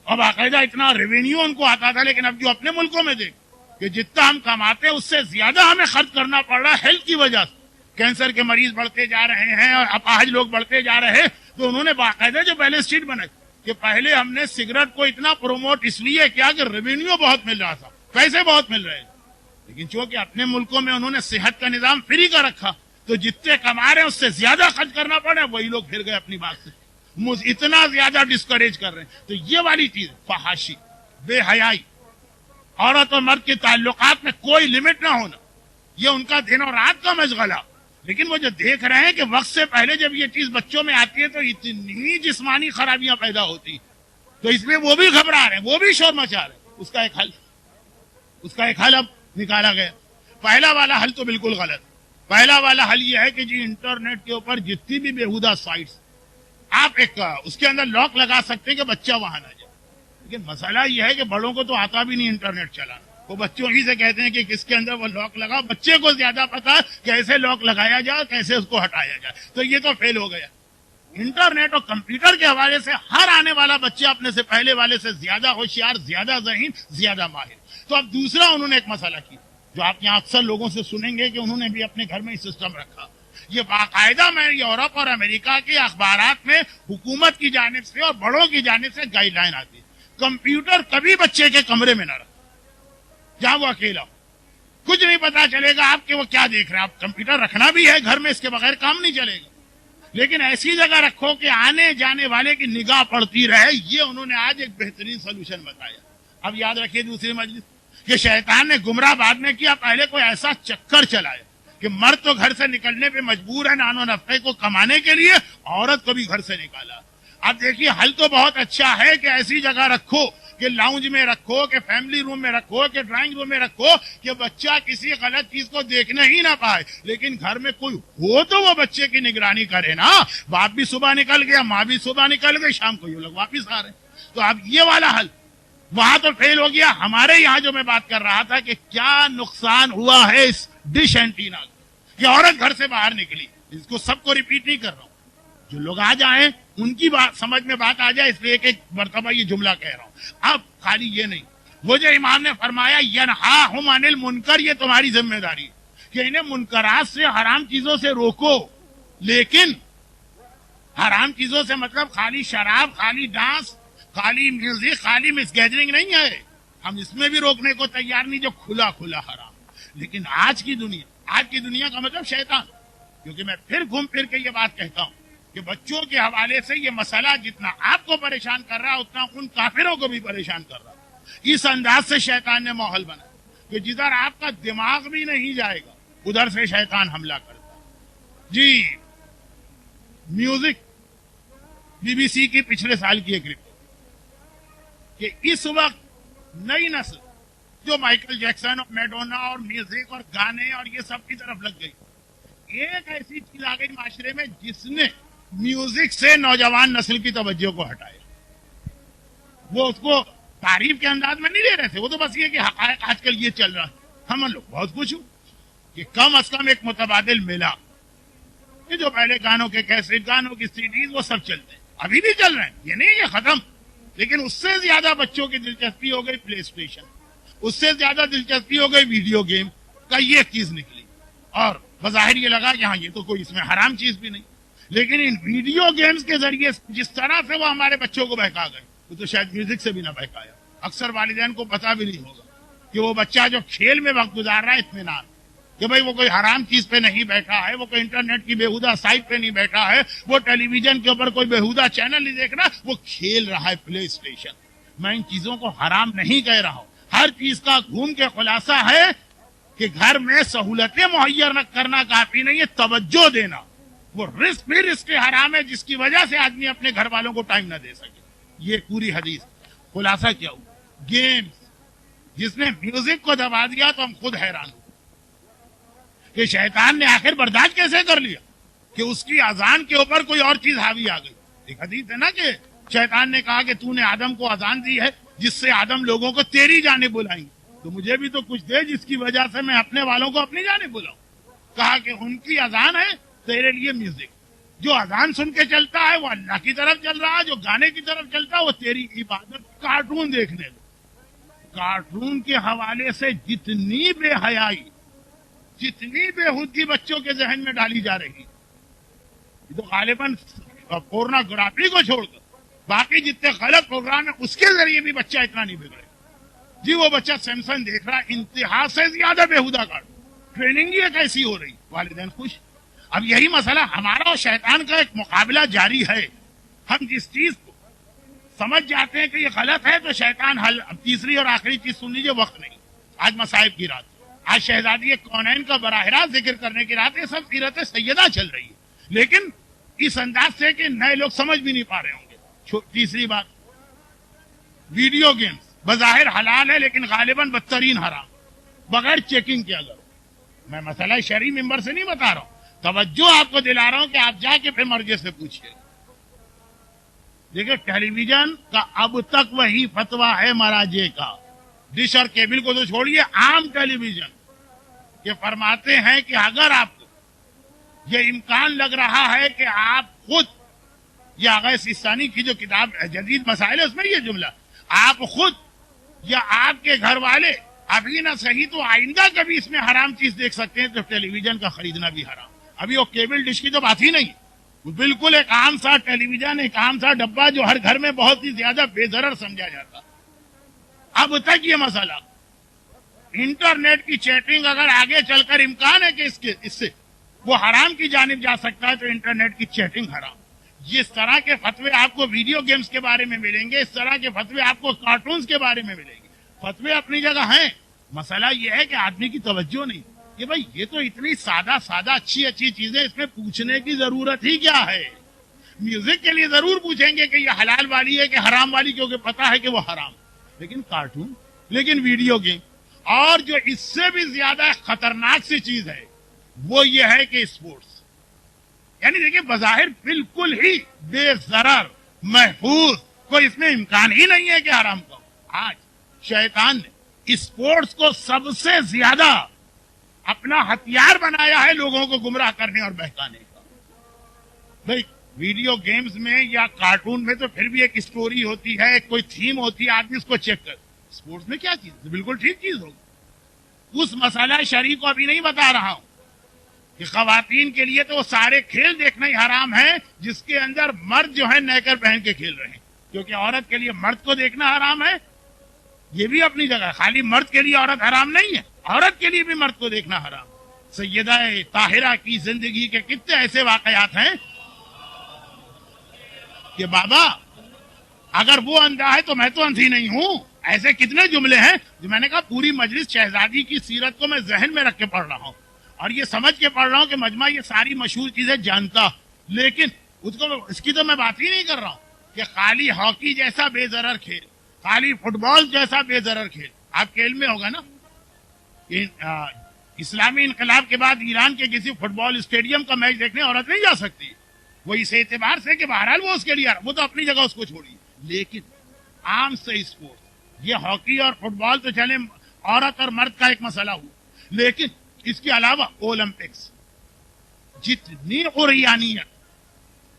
Speaker 1: اور باقاعدہ اتنا ریونیو ان کو آتا تھا, لیکن اب جو اپنے ملکوں میں دیکھ کہ جتنا ہم کماتے ہیں اس سے زیادہ ہمیں خرچ کرنا پڑ رہا ہے ہیلتھ کی وجہ سے. کینسر کے مریض بڑھتے جا رہے ہیں اور اپاہج لوگ بڑھتے جا رہے ہیں, تو انہوں نے باقاعدہ جو بیلنس شیٹ بنائی کہ پہلے ہم نے سگریٹ کو اتنا پروموٹ اس لیے کیا کہ ریونیو بہت مل رہا تھا, پیسے بہت مل رہے ہیں, لیکن چونکہ اپنے ملکوں میں انہوں نے صحت کا نظام فری کا رکھا, تو جتنے کما رہے ہیں اس سے زیادہ خرچ کرنا پڑ رہا ہے, وہی لوگ پھر گئے اپنی بات سے, اتنا زیادہ ڈسکریج کر رہے ہیں. تو یہ والی چیز, فحاشی, بے حیائی, عورت اور مرد کے تعلقات میں کوئی لمٹ نہ ہونا, یہ ان کا دن اور رات کا مشغلہ. لیکن وہ جو دیکھ رہے ہیں کہ وقت سے پہلے جب یہ چیز بچوں میں آتی ہے تو اتنی جسمانی خرابیاں پیدا ہوتی, تو اس میں وہ بھی گھبرا رہے ہیں, وہ بھی شور مچا رہے ہیں. اس کا ایک حل اب نکالا گیا. پہلا والا حل تو بالکل غلط. پہلا والا حل یہ ہے کہ جی انٹرنیٹ کے اوپر جتنی بھی بیہودہ سائٹس, آپ ایک اس کے اندر لاک لگا سکتے ہیں کہ بچہ وہاں نہ جائے. لیکن مسئلہ یہ ہے کہ بڑوں کو تو آتا بھی نہیں انٹرنیٹ چلانا, وہ بچوں ہی سے کہتے ہیں کہ کس کے اندر وہ لاک لگا, بچے کو زیادہ پتا کیسے لاک لگایا جائے, کیسے اس کو ہٹایا جائے. تو یہ تو فیل ہو گیا. انٹرنیٹ اور کمپیوٹر کے حوالے سے ہر آنے والا بچہ اپنے سے پہلے والے سے زیادہ ہوشیار, زیادہ ذہین, زیادہ ماہر. تو اب دوسرا انہوں نے ایک مسئلہ کیا جو آپ یہاں اکثر لوگوں سے سنیں گے کہ انہوں نے بھی اپنے گھر میں سسٹم رکھا. یہ باقاعدہ میں یورپ اور امریکہ کے اخبارات میں حکومت کی جانب سے اور بڑوں کی جانب سے گائیڈ لائن آتی ہے, کمپیوٹر کبھی بچے کے کمرے میں نہ رکھو جہاں وہ اکیلا ہو. کچھ نہیں پتا چلے گا آپ کہ وہ کیا دیکھ رہے ہیں. آپ کمپیوٹر رکھنا بھی ہے گھر میں, اس کے بغیر کام نہیں چلے گا, لیکن ایسی جگہ رکھو کہ آنے جانے والے کی نگاہ پڑتی رہے. یہ انہوں نے آج ایک بہترین سولوشن بتایا. اب یاد رکھیے دوسری مجلس, کہ شیطان نے گمراہ بعد میں کیا، پہلے کوئی ایسا چکر چلایا کہ مرد تو گھر سے نکلنے پہ مجبور ہے نان و نفقے کو کمانے کے لیے، عورت کو بھی گھر سے نکالا۔ اب دیکھیے حل تو بہت اچھا ہے کہ ایسی جگہ رکھو کہ لاؤنج میں رکھو، کہ فیملی روم میں رکھو، کہ ڈرائنگ روم میں رکھو، کہ بچہ کسی غلط چیز کو دیکھنے ہی نہ پائے، لیکن گھر میں کوئی ہو تو وہ بچے کی نگرانی کرے نا۔ باپ بھی صبح نکل گیا، ماں بھی صبح نکل گئی، شام کو یہ لوگ واپس آ رہے ہیں۔ تو اب یہ والا حل وہاں تو فیل ہو گیا۔ ہمارے یہاں جو میں بات کر رہا تھا کہ کیا نقصان ہوا ہے اس ڈش اینٹینا کا، کہ عورت گھر سے باہر نکلی، اس کو سب کو ریپیٹ نہیں کر رہا ہوں، جو لوگ آ جائیں ان کی بات سمجھ میں بات آ جائے، اس لیے ایک مرتبہ یہ جملہ کہہ رہا ہوں۔ اب خالی یہ نہیں، وہ جو امام نے فرمایا ینہاہم عن المنکر، یہ تمہاری ذمہ داری ہے کہ انہیں منکرات سے، حرام چیزوں سے روکو، لیکن حرام چیزوں سے مطلب خالی شراب، خالی ڈانس، خالی میوزک، خالی مس گیدرنگ نہیں ہے، ہم اس میں بھی روکنے کو تیار نہیں جو کھلا کھلا حرام۔ لیکن آج کی دنیا کا مطلب شیطان، کیونکہ میں پھر گھوم پھر کے یہ بات کہتا ہوں کہ بچوں کے حوالے سے یہ مسئلہ جتنا آپ کو پریشان کر رہا ہے اتنا ان کافروں کو بھی پریشان کر رہا ہے۔ اس انداز سے شیطان نے ماحول بنا کہ جدھر آپ کا دماغ بھی نہیں جائے گا ادھر سے شیطان حملہ کرتا ہے۔ جی میوزک، BBC کی پچھلے سال کی ایک رپورٹ کہ اس وقت نئی نسل جو مائیکل جیکسن اور میڈونا اور میوزک اور گانے اور یہ سب کی طرف لگ گئی، ایک ایسی چیز آ گئی معاشرے میں جس نے میوزک سے نوجوان نسل کی توجہ کو ہٹایا۔ وہ اس کو تعریف کے انداز میں نہیں لے رہے تھے، وہ تو بس یہ کہ حقائق آج کل یہ چل رہا ہے۔ ہم لوگ بہت خوش ہوں کہ کم از کم ایک متبادل ملا کہ جو پہلے گانوں کے کیسٹ، گانوں کی CDs وہ سب چلتے ہیں، ابھی بھی چل رہے ہیں، یہ نہیں یہ ختم، لیکن اس سے زیادہ بچوں کی دلچسپی ہو گئی پلے اسٹیشن، اس سے زیادہ دلچسپی ہو گئی ویڈیو گیم کا، یہ چیز نکلی، اور بظاہر یہ لگا کہ ہاں یہ تو کوئی اس میں حرام چیز بھی نہیں، لیکن ان ویڈیو گیمز کے ذریعے جس طرح سے وہ ہمارے بچوں کو بہکا گئے، وہ تو شاید میوزک سے بھی نہ بہکایا۔ اکثر والدین کو پتا بھی نہیں ہوگا کہ وہ بچہ جو کھیل میں وقت گزار رہا ہے اطمینان، کہ بھئی وہ کوئی حرام چیز پہ نہیں بیٹھا ہے، وہ کوئی انٹرنیٹ کی بےہودہ سائٹ پہ نہیں بیٹھا ہے، وہ ٹیلی ویژن کے اوپر کوئی بےہودہ چینل نہیں دیکھ رہا، وہ کھیل رہا ہے پلے اسٹیشن۔ میں ان چیزوں کو حرام نہیں کہہ رہا ہوں، ہر چیز کا گھوم کے خلاصہ ہے کہ گھر میں سہولتیں مہیا کرنا کافی نہیں ہے، توجہ دینا، وہ رزق بھی رزق حرام ہے جس کی وجہ سے آدمی اپنے گھر والوں کو ٹائم نہ دے سکے۔ یہ پوری حدیث خلاصہ کیا ہوا؟ گیمز، جس نے میوزک کو دبا دیا تو ہم خود حیران ہو کہ شیطان نے آخر برداشت کیسے کر لیا کہ اس کی اذان کے اوپر کوئی اور چیز حاوی آ گئی۔ ایک حدیث ہے نا کہ شیطان نے کہا کہ تو نے آدم کو اذان دی ہے جس سے آدم لوگوں کو تیری جانب بلائیں گے، تو مجھے بھی تو کچھ دے جس کی وجہ سے میں اپنے والوں کو اپنی جانب بلاؤں۔ کہا کہ ان کی اذان ہے، تیرے لیے میوزک، جو اذان سن کے چلتا ہے وہ اللہ کی طرف چل رہا ہے، جو گانے کی طرف چلتا ہے وہ تیری عبادت۔ کارٹون دیکھنے دو، کارٹون کے حوالے سے جتنی بے حیائی، جتنی بےہودگی بچوں کے ذہن میں ڈالی جا رہی، یہ تو غالباً پورنوگرافی کو چھوڑ کر باقی جتنے غلط پروگرام ہیں اس کے ذریعے بھی بچہ اتنا نہیں بگڑے۔ جی وہ بچہ سیمسنگ دیکھ رہا ہے، انتہا سے زیادہ بےہودہ کارٹون، ٹریننگ ہی ایک ایسی ہو رہی، والدین خوش۔ اب یہی مسئلہ ہمارا اور شیطان کا ایک مقابلہ جاری ہے۔ ہم جس چیز کو سمجھ جاتے ہیں کہ یہ غلط ہے تو شیطان حل۔ اب تیسری اور آخری چیز سن لیجیے، وقت نہیں، آج مصائب کی رات، آج شہزادی کونین کا براہ راست ذکر کرنے کی رات، یہ سب سیرت سیدہ چل رہی ہے، لیکن اس انداز سے کہ نئے لوگ سمجھ بھی نہیں پا رہے ہوں گے۔ تیسری بات، ویڈیو گیمز بظاہر حلال ہے لیکن غالباً بدترین حرام، بغیر چیکنگ کے۔ اگر میں مسئلہ شرعی ممبر سے نہیں بتا رہا ہوں، توجہ آپ کو دلا رہا ہوں کہ آپ جا کے پھر مرجع سے پوچھیے۔ دیکھیں ٹیلی ویژن کا اب تک وہی فتویٰ ہے مراجع کا، ڈش اور کیبل کو تو چھوڑیے، عام ٹیلی ویژن کہ فرماتے ہیں کہ اگر آپ کو یہ امکان لگ رہا ہے کہ آپ خود، یہ آغا سیستانی کی جو کتاب جدید مسائل ہے اس میں یہ جملہ، آپ خود یا آپ کے گھر والے ابھی نہ صحیح تو آئندہ کبھی اس میں حرام چیز دیکھ سکتے ہیں، تو ٹیلی ویژن کا خریدنا بھی حرام۔ ابھی وہ کیبل ڈش کی تو بات ہی نہیں، وہ بالکل ایک عام سا ٹیلی ویژن، ایک عام سا ڈبہ جو ہر گھر میں بہت ہی زیادہ بے ضرر سمجھا جاتا۔ اب تک یہ مسئلہ، انٹرنیٹ کی چیٹنگ اگر آگے چل کر امکان ہے کہ اس سے وہ حرام کی جانب جا سکتا ہے تو انٹرنیٹ کی چیٹنگ حرام۔ جس طرح کے فتوے آپ کو ویڈیو گیمز کے بارے میں ملیں گے، اس طرح کے فتوے آپ کو کارٹونز کے بارے میں ملیں گے۔ فتوے اپنی جگہ ہیں، مسئلہ یہ ہے کہ آدمی کی توجہ نہیں کہ بھائی یہ تو اتنی سادہ سادہ اچھی اچھی چیزیں، اس میں پوچھنے کی ضرورت ہی کیا ہے؟ میوزک کے لیے ضرور پوچھیں گے کہ یہ حلال والی ہے کہ حرام والی، کیونکہ پتا ہے کہ وہ حرام، لیکن کارٹون، لیکن ویڈیو گیم، اور جو اس سے بھی زیادہ خطرناک سی چیز ہے وہ یہ ہے کہ اسپورٹس، یعنی دیکھیں بظاہر بالکل ہی بے ضرر محفوظ، کوئی اس میں امکان ہی نہیں ہے کہ حرام کا ہو۔ آج شیطان نے اسپورٹس کو سب سے زیادہ اپنا ہتھیار بنایا ہے لوگوں کو گمراہ کرنے اور بہکانے کا۔ بھائی ویڈیو گیمز میں یا کارٹون میں تو پھر بھی ایک اسٹوری ہوتی ہے، کوئی تھیم ہوتی ہے، آدمی اس کو چیک کر۔ اسپورٹس میں کیا چیز ہے؟ بالکل ٹھیک چیز ہوگی۔ اس مسئلہ شرعی کو ابھی نہیں بتا رہا ہوں کہ خواتین کے لیے تو وہ سارے کھیل دیکھنا ہی حرام ہے جس کے اندر مرد جو ہے نیکر پہن کے کھیل رہے ہیں، کیونکہ عورت کے لیے مرد کو دیکھنا حرام ہے، یہ بھی اپنی جگہ ہے۔ خالی مرد کے لیے عورت حرام نہیں ہے، عورت کے لیے بھی مرد کو دیکھنا حرام۔ سیدہ طاہرہ کی زندگی کے کتنے ایسے واقعات ہیں کہ بابا اگر وہ اندھا ہے تو میں تو اندھی نہیں ہوں۔ ایسے کتنے جملے ہیں جو میں نے کہا پوری مجلس شہزادی کی سیرت کو میں ذہن میں رکھ کے پڑھ رہا ہوں اور یہ سمجھ کے پڑھ رہا ہوں کہ مجمع یہ ساری مشہور چیزیں جانتا، لیکن اس کی تو میں بات ہی نہیں کر رہا ہوں کہ خالی ہاکی جیسا بے ضرر کھیل، خالی فٹ بال جیسا بے ضرر کھیل، آپ کے علم میں ہوگا نا کہ اسلامی انقلاب کے بعد ایران کے کسی فٹ بال اسٹیڈیم کا میچ دیکھنے عورت نہیں جا سکتی، وہ اس اعتبار سے کہ بہرحال وہ اس کے لیے وہ تو اپنی جگہ اس کو چھوڑی، لیکن عام سے اسپورٹ یہ ہاکی اور فٹ بال تو چلے عورت اور مرد کا ایک مسئلہ ہوا، لیکن اس کے علاوہ اولمپکس، جتنی عریانیت،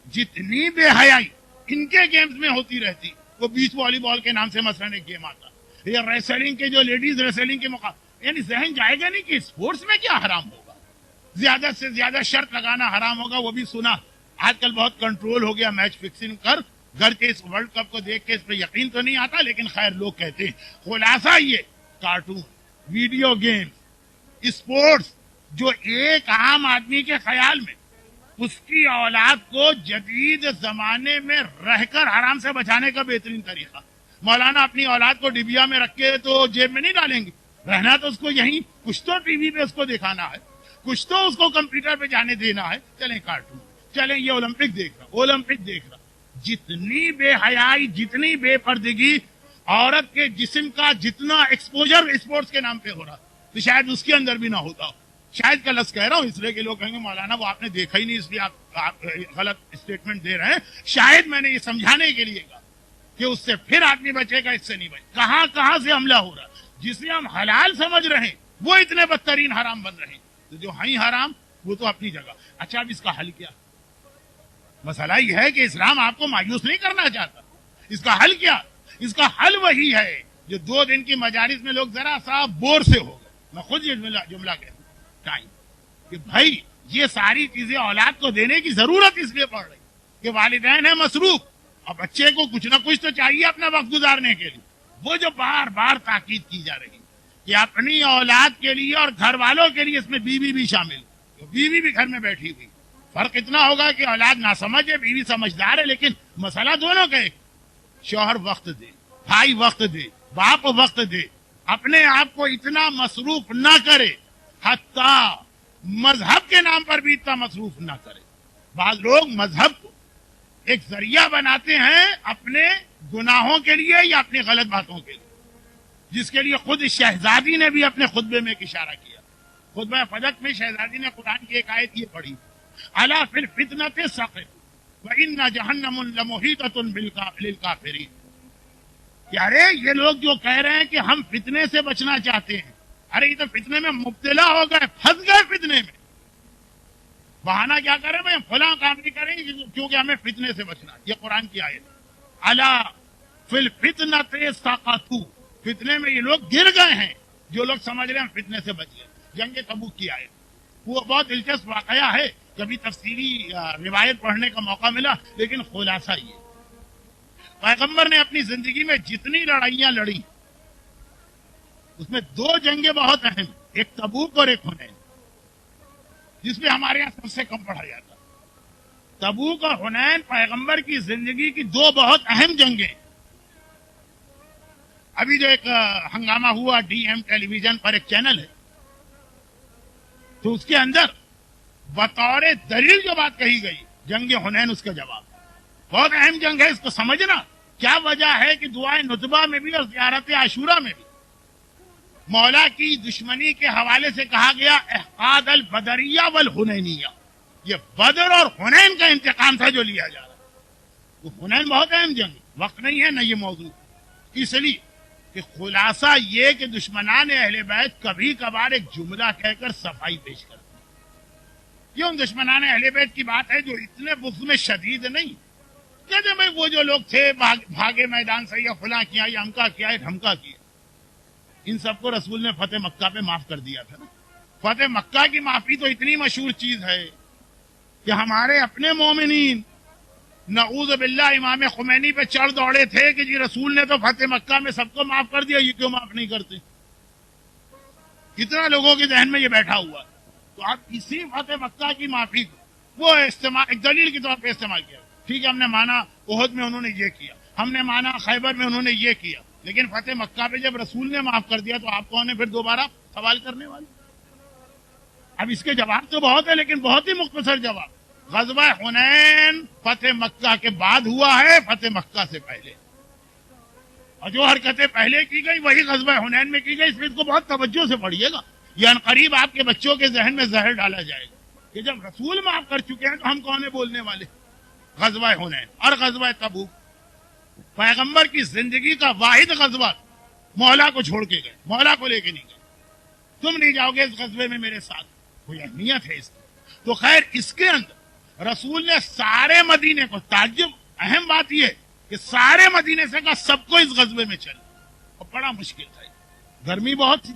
Speaker 1: جتنی بے حیائی ان کے گیمز میں ہوتی رہتی، وہ بیچ والی بال کے نام سے مثلا ایک گیم آتا، یا ریسلنگ کے جو لیڈیز ریسلنگ کے مقابلے، یعنی ذہن جائے گا نہیں کہ اسپورٹس میں کیا حرام ہوگا، زیادہ سے زیادہ شرط لگانا حرام ہوگا، وہ بھی سنا۔ آج کل بہت کنٹرول ہو گیا میچ فکسنگ کر، گھر کے اس ورلڈ کپ کو دیکھ کے اس پہ یقین تو نہیں آتا، لیکن خیر لوگ کہتے ہیں۔ خلاصہ یہ کارٹون، ویڈیو گیم، اسپورٹس جو ایک عام آدمی کے خیال میں اس کی اولاد کو جدید زمانے میں رہ کر حرام سے بچانے کا بہترین طریقہ۔ مولانا اپنی اولاد کو ڈبیا میں رکھ کے تو جیب میں نہیں ڈالیں گے، رہنا تو اس کو یہیں، کچھ تو ٹی وی پہ اس کو دکھانا ہے، کچھ تو اس کو کمپیوٹر پہ جانے دینا ہے، چلیں کارٹون، چلیں یہ اولمپک دیکھ رہا، اولمپک دیکھ رہا۔ جتنی بے حیائی، جتنی بے پردگی، عورت کے جسم کا جتنا ایکسپوجر اسپورٹس کے نام پہ ہو رہا تو شاید اس کے اندر بھی نہ ہوتا۔ شاید کا لفظ کہہ رہا ہوں اس لیے کہ لوگ کہیں گے مولانا وہ آپ نے دیکھا ہی نہیں اس لیے آپ غلط اسٹیٹمنٹ دے رہے ہیں، شاید میں نے یہ سمجھانے کے لیے کہا کہ اس سے پھر آدمی بچے گا، اس سے نہیں بچے۔ کہاں کہاں سے حملہ ہو رہا، جسے ہم حلال سمجھ رہے ہیں وہ اتنے بدترین حرام بن رہے ہیں، تو جو ہیں حرام وہ تو اپنی جگہ۔ اچھا اب اس کا حل کیا؟ مسئلہ یہ ہے کہ اسلام آپ کو مایوس نہیں کرنا چاہتا، اس کا حل کیا؟ اس کا حل وہی ہے جو 2 دن کی مجالس میں لوگ ذرا سا بور سے ہو گئے، میں خود یہ جملہ کہتا ہوں کہ بھائی یہ ساری چیزیں اولاد کو دینے کی ضرورت اس لیے پڑ رہی کہ والدین ہیں مصروف اور بچے کو کچھ نہ کچھ تو چاہیے اپنا وقت گزارنے کے لیے۔ وہ جو بار بار تاکید کی جا رہی کہ اپنی اولاد کے لیے اور گھر والوں کے لیے، اس میں بیوی بھی شامل، بیوی بھی گھر میں بیٹھی ہوئی، فرق اتنا ہوگا کہ اولاد نہ سمجھے، بیوی سمجھدار ہے، لیکن مسئلہ دونوں کا ایک، شوہر وقت دے، بھائی وقت دے، باپ وقت دے، اپنے آپ کو اتنا مصروف نہ کرے، حتیٰ مذہب کے نام پر بھی اتنا مصروف نہ کرے۔ بعض لوگ مذہب کو ایک ذریعہ بناتے ہیں اپنے گناہوں کے لیے یا اپنی غلط باتوں کے لیے، جس کے لیے خود شہزادی نے بھی اپنے خطبے میں ایک اشارہ کیا۔ خطبہ فدق میں شہزادی نے قرآن کی ایک آیت یہ پڑھی، الا فی الفتنة سقط وان جہنم لمحیطۃ للکافرین، کہ ارے یہ لوگ جو کہہ رہے ہیں کہ ہم فتنے سے بچنا چاہتے ہیں، ارے یہ تو فتنے میں مبتلا ہو گئے، پھنس گئے فتنے میں۔ بہانہ کیا کریں بھائی، ہم فلاں کام نہیں کریں گے کیونکہ ہمیں فتنے سے بچنا، یہ قرآن کی آیت۔ الا فی الفتنة سقطوا، فتنے میں یہ لوگ گر گئے ہیں جو لوگ سمجھ رہے ہیں ہم فتنے سے بچ گئے۔ جنگ تبوک کی آیت، وہ بہت دلچسپ واقعہ ہے، کبھی تفصیلی روایت پڑھنے کا موقع ملا، لیکن خلاصہ یہ پیغمبر نے اپنی زندگی میں جتنی لڑائیاں لڑی اس میں 2 جنگیں بہت اہم، ایک تبوک اور ایک حنین، جس میں ہمارے یہاں سب سے کم پڑھا جاتا۔ تبوک اور حنین پیغمبر کی زندگی کی 2 بہت اہم جنگیں۔ ابھی جو ایک ہنگامہ ہوا ڈی ایم ٹیلی ویژن پر ایک چینل ہے، تو اس کے اندر بطور دلیل جو بات کہی گئی جنگ حنین، اس کا جواب بہت اہم جنگ ہے، اس کو سمجھنا کیا وجہ ہے کہ دعائے نتبہ میں بھی اور زیارت عاشورہ میں بھی مولا کی دشمنی کے حوالے سے کہا گیا احقاد البدریہ والحنینیہ، یہ بدر اور حنین کا انتقام تھا جو لیا جا رہا ہے۔ وہ حنین بہت اہم جنگ، وقت نہیں ہے نہ یہ موضوع، اس لیے کہ خلاصہ یہ کہ دشمنان اہل بیت کبھی کبھار ایک جملہ کہہ کر صفائی پیش کرتے ہیں۔ یہ ان دشمنان اہل بیت کی بات ہے جو اتنے بغض میں شدید نہیں کہتے بھائی وہ جو لوگ تھے بھاگے میدان سے، یا فلاں کیا، یا ہمکا کیا، یا دھمکا کیا، ان سب کو رسول نے فتح مکہ پہ معاف کر دیا تھا نا۔ فتح مکہ کی معافی تو اتنی مشہور چیز ہے کہ ہمارے اپنے مومنین نعوذ باللہ امام خمینی پہ چڑھ دوڑے تھے کہ جی رسول نے تو فتح مکہ میں سب کو معاف کر دیا، یہ کیوں معاف نہیں کرتے؟ کتنا لوگوں کے ذہن میں یہ بیٹھا ہوا، تو آپ اسی فتح مکہ کی معافی کو وہ استعمال ایک دلیل کے طور پہ استعمال کیا۔ ٹھیک ہے، ہم نے مانا احد میں انہوں نے یہ کیا، ہم نے مانا خیبر میں انہوں نے یہ کیا، لیکن فتح مکہ پہ جب رسول نے معاف کر دیا تو آپ کون ہیں پھر دوبارہ سوال کرنے والے؟ اب اس کے جواب تو بہت ہے، لیکن بہت ہی مختصر جواب۔ غزوہ حنین فتح مکہ کے بعد ہوا ہے، فتح مکہ سے پہلے، اور جو حرکتیں پہلے کی گئی وہی غزوہ حنین میں کی گئی، اس لیے اس کو بہت توجہ سے پڑھیے گا، یہ عنقریب آپ کے بچوں کے ذہن میں زہر ڈالا جائے گا کہ جب رسول معاف کر چکے ہیں تو ہم کون ہیں بولنے والے؟ غزوہ حنین اور غزوہ تبوک پیغمبر کی زندگی کا واحد غزوہ، مولا کو چھوڑ کے گئے، مولا کو لے کے نہیں گئے، تم نہیں جاؤ گے اس غزوے میں میرے ساتھ، کوئی اہمیت ہے اس کی؟ تو خیر اس کے اندر رسول نے سارے مدینے کو، تعجب اہم بات یہ کہ سارے مدینے سے کہا سب کو اس غزوے میں چل، اور بڑا مشکل تھا، گرمی بہت تھی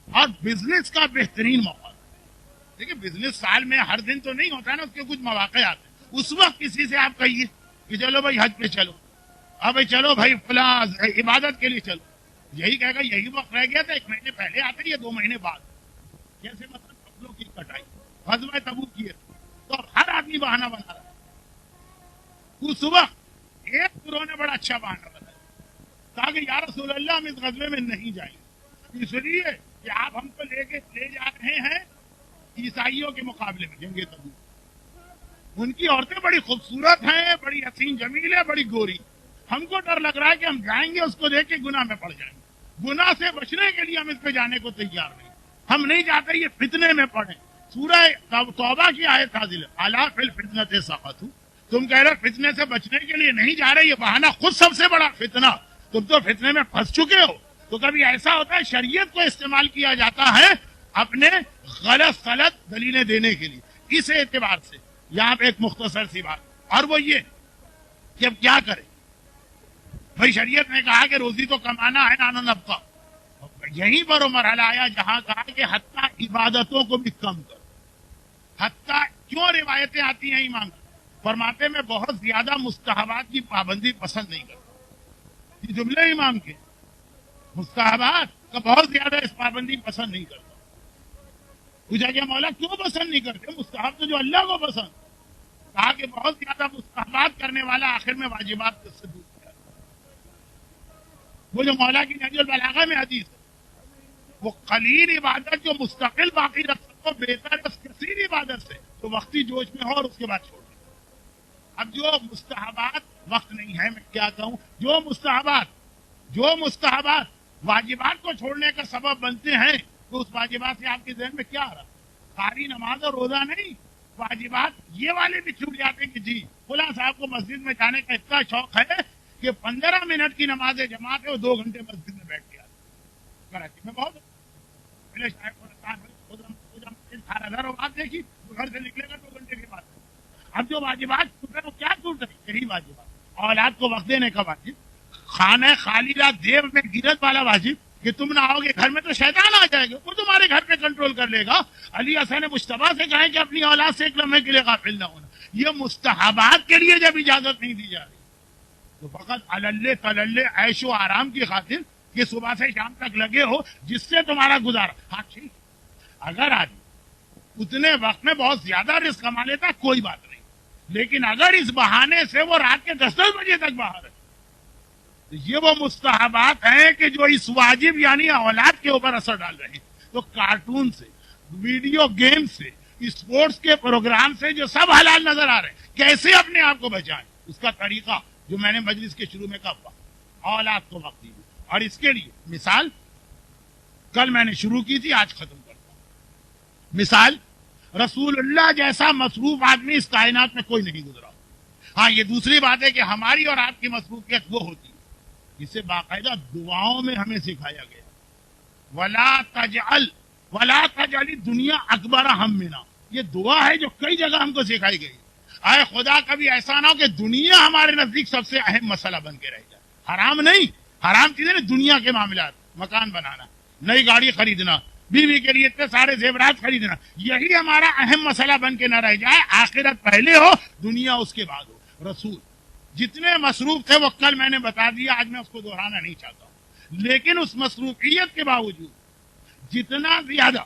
Speaker 1: اور بزنس کا بہترین موقع تھا۔ دیکھیں بزنس سال میں ہر دن تو نہیں ہوتا نا، اس کے کچھ مواقع آتے ہیں۔ اس وقت کسی سے آپ کہیے کہ چلو بھائی حج پہ چلو، اب چلو بھائی فلاں عبادت کے لیے چلو، یہی کہے گا یہی وقت رہ گیا تھا، 1 مہینے پہلے آتے یا 2 مہینے بعد، جیسے مطلب فصلوں کی کٹائی غزوہ تبوک کی ہے تو اب ہر آدمی بہانہ بنا رہا ہے۔ اس وقت ایک گروہ نے بڑا اچھا بہانہ بنایا، کہا کہ یا رسول اللہ ہم اس غزوے میں نہیں جائیں گے، اس لیے کہ آپ ہم کو لے جا رہے ہیں عیسائیوں کے مقابلے میں جنگ تبوک۔ ان کی عورتیں بڑی خوبصورت ہیں، بڑی حسین جمیل ہے، بڑی گوری، ہم کو ڈر لگ رہا ہے کہ ہم جائیں گے اس کو دیکھ کے گناہ میں پڑ جائیں گے، گناہ سے بچنے کے لیے ہم اس پہ جانے کو تیار نہیں، ہم نہیں چاہتے یہ فتنے میں پڑیں۔ سورہ توبہ کی آیت نازل ہے، الا فی الفتنۃ سقطوا، تم کہہ رہے فتنے سے بچنے کے لیے نہیں جا رہے، یہ بہانہ خود سب سے بڑا فتنہ، تم تو فتنے میں پھنس چکے ہو۔ تو کبھی ایسا ہوتا ہے شریعت کو استعمال کیا جاتا ہے اپنے غلط دلیلیں دینے کے لیے۔ اس اعتبار سے یہاں پہ ایک مختصر سی بات، اور وہ یہ کہ اب کیا کریں؟ بھائی شریعت نے کہا کہ روزی تو کمانا ہے، نانا نبقہ، یہیں پر وہ مرحلہ آیا جہاں کہا کہ حتیٰ عبادتوں کو بھی کم کرو۔ حتیٰ کیوں روایتیں آتی ہیں امام فرماتے میں بہت زیادہ مستحبات کی پابندی پسند نہیں کرتا، یہ جملے امام کے، مستحبات کا بہت زیادہ اس پابندی پسند نہیں کرتا۔ پوچھا کہ مولا کیوں پسند نہیں کرتے؟ مستحب تو جو اللہ کو پسند، کہا کہ بہت زیادہ مستحبات کرنے والا آخر میں واجبات سے دور کیا۔ وہ جو مولا کی نہج البلاغہ میں حدیث ہے، وہ قلیل عبادت جو مستقل باقی رکھ سکو بہتر ہے اس کثیر عبادت سے تو وقتی جوش میں ہو اور اس کے بعد چھوڑ دیں۔ اب جو مستحبات وقت نہیں ہے، میں کیا کہوں، جو مستحبات واجبات کو چھوڑنے کا سبب بنتے ہیں، تو اس واجبات سے آپ کے ذہن میں کیا آ رہا؟ ساری نماز اور روزہ نہیں، واجبات یہ والے بھی چھوٹ جاتے کہ جی فلاں صاحب کو مسجد میں جانے کا اتنا شوق ہے کہ 15 منٹ کی نماز جماعت ہے وہ 2 گھنٹے مسجد میں بیٹھ کے آتے۔ کراچی میں بہت بات دیکھی، گھر سے نکلے گا 2 گھنٹے کے بعد۔ اب جو واجبات چھوٹ رہے وہ کیا چھوٹ رہے؟ یہی واجبات، اولاد کو وقت دینے کا واجب، خانہ خالیہ دیو میں گیرت والا واجب کہ تم نہ آؤ گے گھر میں تو شیطان آ جائے گا، وہ تمہارے گھر پہ کنٹرول کر لے گا۔ علی حسن مجتبیٰ سے کہیں کہ اپنی اولاد سے ایک لمحے کے لیے غافل نہ ہونا۔ یہ مستحبات کے لیے جب اجازت نہیں دی جا رہی تو فقط علل تلل عیش و آرام کی خاطر کہ صبح سے شام تک لگے ہو جس سے تمہارا گزارا، ہاں ٹھیک، اگر آدمی اتنے وقت میں بہت زیادہ رزق کما لیتا کوئی بات نہیں، لیکن اگر اس بہانے سے وہ رات کے 10 بجے تک باہر ہے یہ وہ مستحبات ہیں کہ جو اس واجب یعنی اولاد کے اوپر اثر ڈال رہے ہیں. تو کارٹون سے، ویڈیو گیم سے، اسپورٹس کے پروگرام سے جو سب حلال نظر آ رہے ہیں، کیسے اپنے آپ کو بچائیں، اس کا طریقہ جو میں نے مجلس کے شروع میں کہا، اولاد کو وقت دیجیے. اور اس کے لیے مثال کل میں نے شروع کی تھی، آج ختم کرتا ہوں. مثال، رسول اللہ جیسا مصروف آدمی اس کائنات میں کوئی نہیں گزرا. ہاں، یہ دوسری بات ہے کہ ہماری اور آپ کی مصروفیت وہ ہوتی ہے جسے باقاعدہ دعاؤں میں ہمیں سکھایا گیا. ولا تجعل دنیا اکبر ہمنا، یہ دعا ہے جو کئی جگہ ہم کو سکھائی گئی. اے خدا کبھی ایسا نہ ہو کہ دنیا ہمارے نزدیک سب سے اہم مسئلہ بن کے رہ جائے. حرام نہیں، حرام چیزیں دنیا کے معاملات، مکان بنانا، نئی گاڑی خریدنا، بیوی کے لیے اتنے سارے زیورات خریدنا، یہی ہمارا اہم مسئلہ بن کے نہ رہ جائے. آخرت پہلے ہو، دنیا اس کے بعد ہو. رسول جتنے مصروف تھے وہ کل میں نے بتا دیا، آج میں اس کو دہرانا نہیں چاہتا ہوں. لیکن اس مصروفیت کے باوجود جتنا زیادہ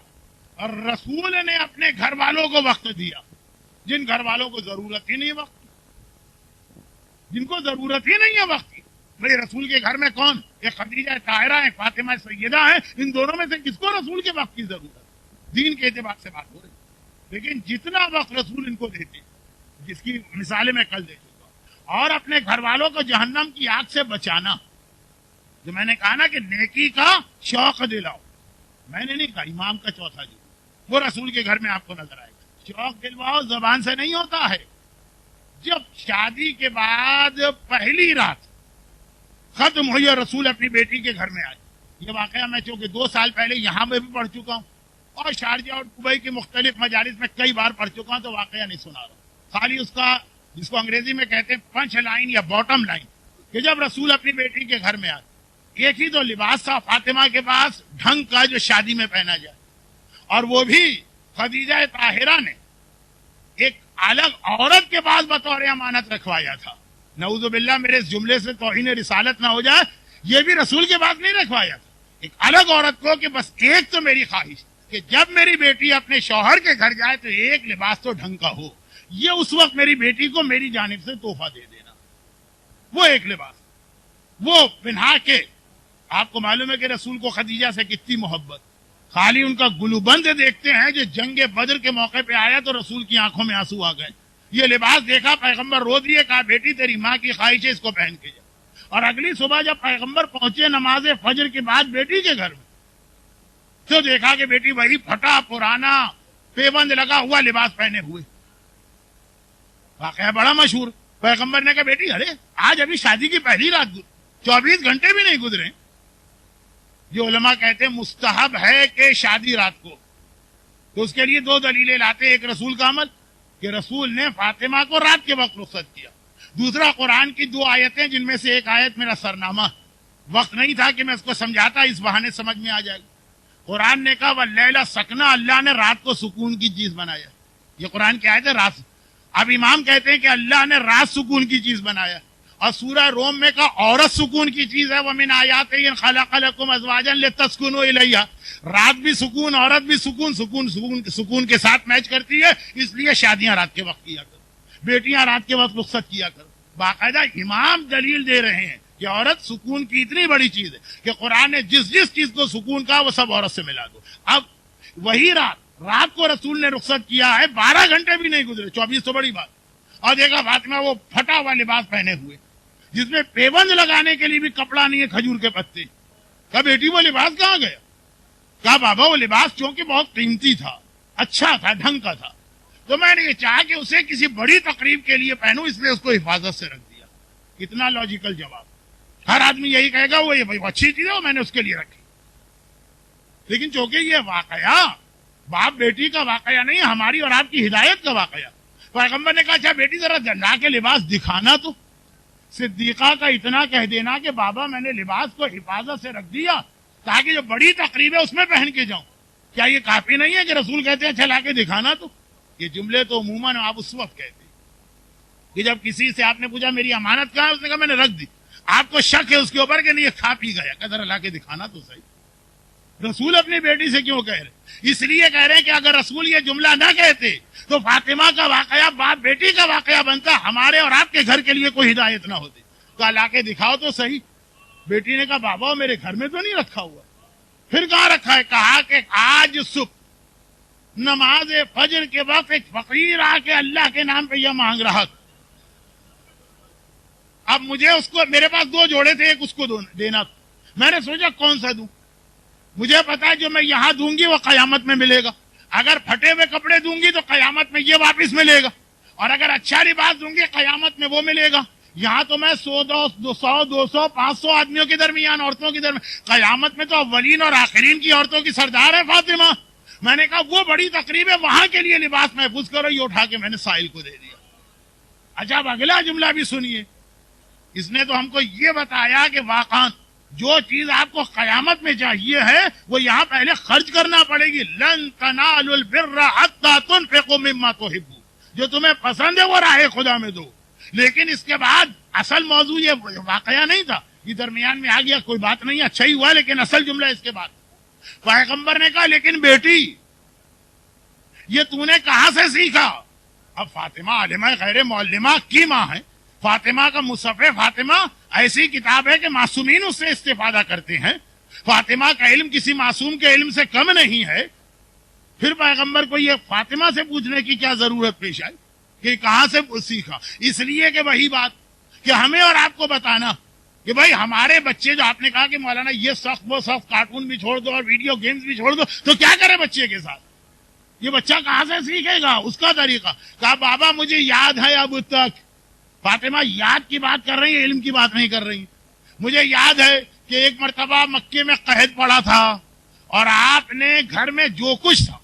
Speaker 1: اور رسول نے اپنے گھر والوں کو وقت دیا، جن گھر والوں کو ضرورت ہی نہیں وقت کی، جن کو ضرورت ہی نہیں ہے وقت کی. بھائی رسول کے گھر میں کون؟ ایک خدیجہ طاہرہ ہے، فاطمہ سیدہ ہے. ان دونوں میں سے کس کو رسول کے وقت کی ضرورت؟ دین کے اعتبار سے بات ہو رہی. لیکن جتنا وقت رسول ان کو دیتے، جس کی مثالیں میں کل دے چکا ہوں، اور اپنے گھر والوں کو جہنم کی آگ سے بچانا، جو میں نے کہا نا کہ نیکی کا شوق دلاؤ، میں نے نہیں کہا امام کا چوتھا جو وہ رسول کے گھر میں آپ کو نظر آئے گا. شوق دلواؤ زبان سے نہیں ہوتا ہے. جب شادی کے بعد پہلی رات ختم ہوئی اور رسول اپنی بیٹی کے گھر میں آئے، یہ واقعہ میں چونکہ 2 سال پہلے یہاں میں بھی پڑھ چکا ہوں اور شارجہ اور دبئی کی مختلف مجالس میں کئی بار پڑھ چکا ہوں، تو واقعہ نہیں سنا رہا. خالی اس کا جس کو انگریزی میں کہتے ہیں پنچ لائن یا باٹم لائن، کہ جب رسول اپنی بیٹی کے گھر میں آئے، ایک ہی تو لباس تھا فاطمہ کے پاس ڈھنگ کا جو شادی میں پہنا جائے، اور وہ بھی خدیجہ طاہرہ نے ایک الگ عورت کے پاس بطور امانت رکھوایا تھا. نعوذ باللہ میرے اس جملے سے توہین رسالت نہ ہو جائے، یہ بھی رسول کے پاس نہیں رکھوایا تھا. ایک الگ عورت کو کہ بس ایک تو میری خواہش کہ جب میری بیٹی اپنے شوہر کے گھر جائے تو ایک لباس تو ڈھنگ کا ہو، یہ اس وقت میری بیٹی کو میری جانب سے تحفہ دے دینا. وہ ایک لباس وہ پہنا کے، آپ کو معلوم ہے کہ رسول کو خدیجہ سے کتنی محبت. خالی ان کا گلوبند دیکھتے ہیں جو جنگ بدر کے موقع پہ آیا تو رسول کی آنکھوں میں آنسو آ گئے. یہ لباس دیکھا، پیغمبر رو دیے، کہا بیٹی تیری ماں کی خواہش ہے اس کو پہن کے جا. اور اگلی صبح جب پیغمبر پہنچے نماز فجر کے بعد بیٹی کے گھر میں، تو دیکھا کہ بیٹی وہی پھٹا پرانا پیبند لگا ہوا لباس پہنے ہوئے. واقعہ بڑا مشہور. پیغمبر نے کہا بیٹی ارے آج ابھی شادی کی پہلی رات، 24 گھنٹے بھی نہیں گزرے. جو علماء کہتے ہیں مستحب ہے کہ شادی رات کو، تو اس کے لیے 2 دلیلیں لاتے. ایک رسول کا عمل کہ رسول نے فاطمہ کو رات کے وقت رخصت کیا. دوسرا قرآن کی 2 آیتیں جن میں سے ایک آیت میرا سرنامہ، وقت نہیں تھا کہ میں اس کو سمجھاتا، اس بہانے سمجھ میں آ جائے گا. قرآن نے کہا واللیل سکنا، اللہ نے رات کو سکون کی چیز بنایا. یہ قرآن کی آیت ہے رات. اب امام کہتے ہیں کہ اللہ نے رات سکون کی چیز بنایا. اور سورہ روم میں کہا عورت سکون کی چیز ہے. وَمِنْ آیَاتِهِ خَلَقَ لَكُمْ أَزْوَاجًا لِتَسْكُنُوا إِلَيْهَا. رات بھی سکون، عورت بھی سکون، سکون کے ساتھ میچ کرتی ہے. اس لیے شادیاں رات کے وقت کیا کرو، بیٹیاں رات کے وقت رخصت کیا کرو. باقاعدہ امام دلیل دے رہے ہیں کہ عورت سکون کی اتنی بڑی چیز ہے کہ قرآن نے جس چیز کو سکون کہا وہ سب عورت سے ملا دو. اب وہی رات کو رسول نے رخصت کیا ہے، 12 گھنٹے بھی نہیں گزرے، 24 تو بڑی بات. اور دیکھا فاطمہ وہ پھٹا ہوا لباس پہنے ہوئے جس میں پیبند لگانے کے لیے بھی کپڑا نہیں ہے، کھجور کے پتے. کہا بیٹی وہ لباس کہاں گیا؟ کہا بابا وہ لباس چونکہ بہت قیمتی تھا، اچھا تھا، ڈھنگ کا تھا، تو میں نے یہ چاہا کہ اسے کسی بڑی تقریب کے لیے پہنوں، اس لیے اس کو حفاظت سے رکھ دیا. کتنا لاجیکل جواب. ہر آدمی یہی کہے گا وہ یہ اچھی چیز ہے وہ میں نے اس کے لیے رکھی. لیکن چونکہ یہ واقعہ باپ بیٹی کا واقعہ نہیں، ہماری اور آپ کی ہدایت کا واقعہ. پیغمبر نے کہا اچھا بیٹی ذرا لا کے لباس دکھانا. تو صدیقہ کا اتنا کہہ دینا کہ بابا میں نے لباس کو حفاظت سے رکھ دیا تاکہ جو بڑی تقریب ہے اس میں پہن کے جاؤں، کیا یہ کافی نہیں ہے کہ رسول کہتے ہیں اچھا لا کے دکھانا؟ تو یہ جملے تو عموماً آپ اس وقت کہتے ہیں کہ جب کسی سے آپ نے پوچھا میری امانت کہاں ہے، اس نے کہا میں نے رکھ دی. آپ کو شک ہے اس کے اوپر کہ نہیں یہ کھا پی گیا، کہ ذرا لا کے دکھانا تو صحیح. رسول اپنی بیٹی سے کیوں کہہ رہے؟ اس لیے کہہ رہے ہیں کہ اگر رسول یہ جملہ نہ کہتے تو فاطمہ کا واقعہ باپ بیٹی کا واقعہ بنتا، ہمارے اور آپ کے گھر کے لیے کوئی ہدایت نہ ہوتی. تو لا کے دکھاؤ تو صحیح. بیٹی نے کہا بابا میرے گھر میں تو نہیں رکھا ہوا. پھر کہاں رکھا ہے؟ کہا کہ آج صبح نماز فجر کے وقت ایک فقیر آ کے اللہ کے نام پہ یہ مانگ رہا تھا. اب مجھے اس کو، میرے پاس 2 جوڑے تھے، ایک اس کو دینا تھا. میں نے سوچا کون سا دوں؟ مجھے پتا ہے جو میں یہاں دوں گی وہ قیامت میں ملے گا. اگر پھٹے ہوئے کپڑے دوں گی تو قیامت میں یہ واپس ملے گا، اور اگر اچھا لباس دوں گی قیامت میں وہ ملے گا. یہاں تو میں 100 200 500 آدمیوں کے درمیان، عورتوں کے درمیان، قیامت میں تو اولین اور آخرین کی عورتوں کی سردار ہے فاطمہ. میں نے کہا وہ بڑی تقریب ہے، وہاں کے لیے لباس محفوظ کرو. یہ اٹھا کے میں نے سائل کو دے دیا. اچھا اب اگلا جملہ بھی سنیے. اس نے تو ہم کو یہ بتایا کہ واقعا جو چیز آپ کو قیامت میں چاہیے ہے وہ یہاں پہلے خرچ کرنا پڑے گی. لن تنالوا البر حتى تنفقوا مما تحبون. جو تمہیں پسند ہے وہ راہ خدا میں دو. لیکن اس کے بعد اصل موضوع یہ واقعہ نہیں تھا، یہ درمیان میں آ گیا، کوئی بات نہیں، اچھا ہی ہوا. لیکن اصل جملہ اس کے بعد پیغمبر نے کہا لیکن بیٹی یہ تو نے کہاں سے سیکھا؟ اب فاطمہ عالمہ غیر معلمہ کی ماں ہے. فاطمہ کا مصحف فاطمہ ایسی کتاب ہے کہ معصومین اس سے استفادہ کرتے ہیں. فاطمہ کا علم کسی معصوم کے علم سے کم نہیں ہے. پھر پیغمبر کو یہ فاطمہ سے پوچھنے کی کیا ضرورت پیش آئی کہ کہاں سے سیکھا؟ اس لیے کہ وہی بات کہ ہمیں اور آپ کو بتانا کہ بھائی ہمارے بچے، جو آپ نے کہا کہ مولانا یہ سخت وہ سخت، کارٹون بھی چھوڑ دو اور ویڈیو گیمز بھی چھوڑ دو، تو کیا کرے بچے کے ساتھ؟ یہ بچہ کہاں سے سیکھے گا؟ اس کا طریقہ. کہا بابا مجھے یاد ہے اب تک. فاطمہ یاد کی بات کر رہی ہے، علم کی بات نہیں کر رہی. مجھے یاد ہے کہ ایک مرتبہ مکے میں قحط پڑا تھا اور آپ نے گھر میں جو کچھ تھا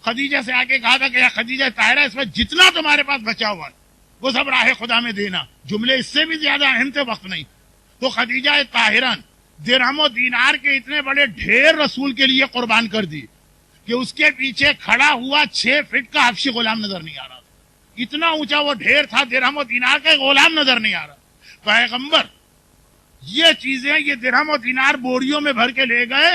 Speaker 1: خدیجہ سے آ کے کہا تھا کہ یا خدیجہ طاہرہ اس میں جتنا تمہارے پاس بچا ہوا ہے وہ سب راہ خدا میں دینا. جملے اس سے بھی زیادہ اہم تھے، وقت نہیں. تو خدیجہ طاہرہ درہم و دینار کے اتنے بڑے ڈھیر رسول کے لیے قربان کر دی کہ اس کے پیچھے کھڑا ہوا 6 فٹ کا حبشی غلام نظر نہیں آ رہا تھا. اتنا اونچا وہ ڈھیر تھا، درہم و دینار کا غلام نظر نہیں آ رہا. پیغمبر یہ چیزیں، یہ درہم و دینار بوریوں میں بھر کے لے گئے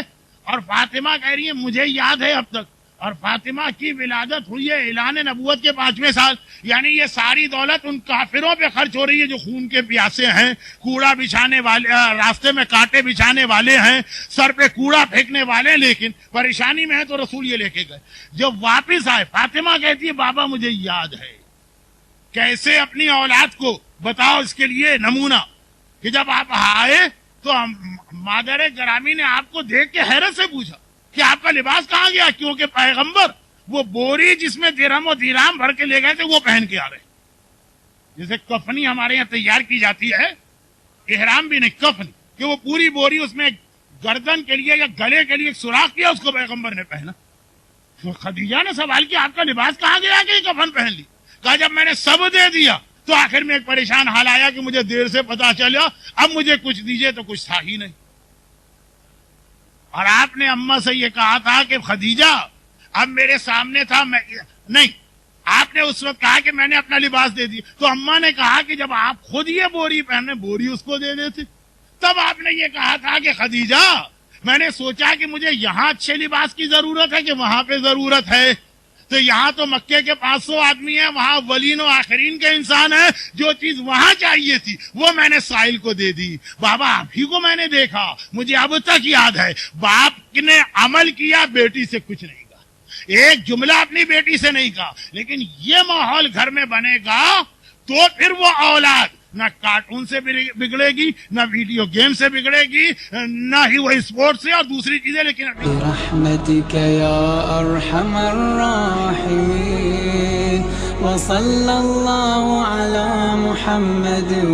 Speaker 1: اور فاطمہ کہہ رہی ہے مجھے یاد ہے اب تک. اور فاطمہ کی ولادت ہوئی ہے اعلان نبوت کے 5ویں سال. یعنی یہ ساری دولت ان کافروں پہ خرچ ہو رہی ہے جو خون کے پیاسے ہیں، کوڑا بچھانے والے، راستے میں کانٹے بچھانے والے ہیں، سر پہ کوڑا پھینکنے والے، لیکن پریشانی میں ہے تو رسول یہ لے کے گئے. جب واپس آئے فاطمہ کہتی ہے بابا مجھے یاد ہے. کیسے اپنی اولاد کو بتاؤ اس کے لیے نمونہ کہ جب آپ آئے تو مادر گرامی نے آپ کو دیکھ کے حیرت سے پوچھا کہ آپ کا لباس کہاں گیا؟ کیونکہ پیغمبر وہ بوری جس میں درہم و دینار بھر کے لے گئے تھے وہ پہن کے آ رہے. جیسے کفنی ہمارے یہاں تیار کی جاتی ہے، احرام بھی نہیں، کفنی، کہ وہ پوری بوری اس میں گردن کے لیے یا گلے کے لیے سوراخ کیا، اس کو پیغمبر نے پہنا. تو خدیجہ نے سوال کیا آپ کا لباس کہاں گیا کہ یہ کفن پہن لی؟ کہا جب میں نے سب دے دیا تو آخر میں ایک پریشان حال آیا کہ مجھے دیر سے پتا چلا، اب مجھے کچھ دیجئے تو کچھ تھا ہی نہیں. اور آپ نے اماں سے یہ کہا تھا کہ خدیجہ اب میرے سامنے تھا، میں نہیں، آپ نے اس وقت کہا کہ میں نے اپنا لباس دے دیا. تو اماں نے کہا کہ جب آپ خود یہ بوری پہنے، بوری اس کو دے دیتے. تب آپ نے یہ کہا تھا کہ خدیجہ میں نے سوچا کہ مجھے یہاں اچھے لباس کی ضرورت ہے کہ وہاں پہ ضرورت ہے. تو یہاں تو مکے کے 500 آدمی ہیں، وہاں اولین و آخرین کے انسان ہیں. جو چیز وہاں چاہیے تھی وہ میں نے سائل کو دے دی. بابا آپ ہی کو میں نے دیکھا، مجھے اب تک یاد ہے. باپ نے عمل کیا، بیٹی سے کچھ نہیں کہا، ایک جملہ اپنی بیٹی سے نہیں کہا. لیکن یہ ماحول گھر میں بنے گا تو پھر وہ اولاد نہ کارٹون سے بگڑے گی، نہ ویڈیو گیم سے بگڑے گی، نہ ہی وہ اسپورٹ سے اور دوسری چیزیں. لیکن
Speaker 2: برحمتک یا ارحم الراحمین وصلی اللہ علی محمد و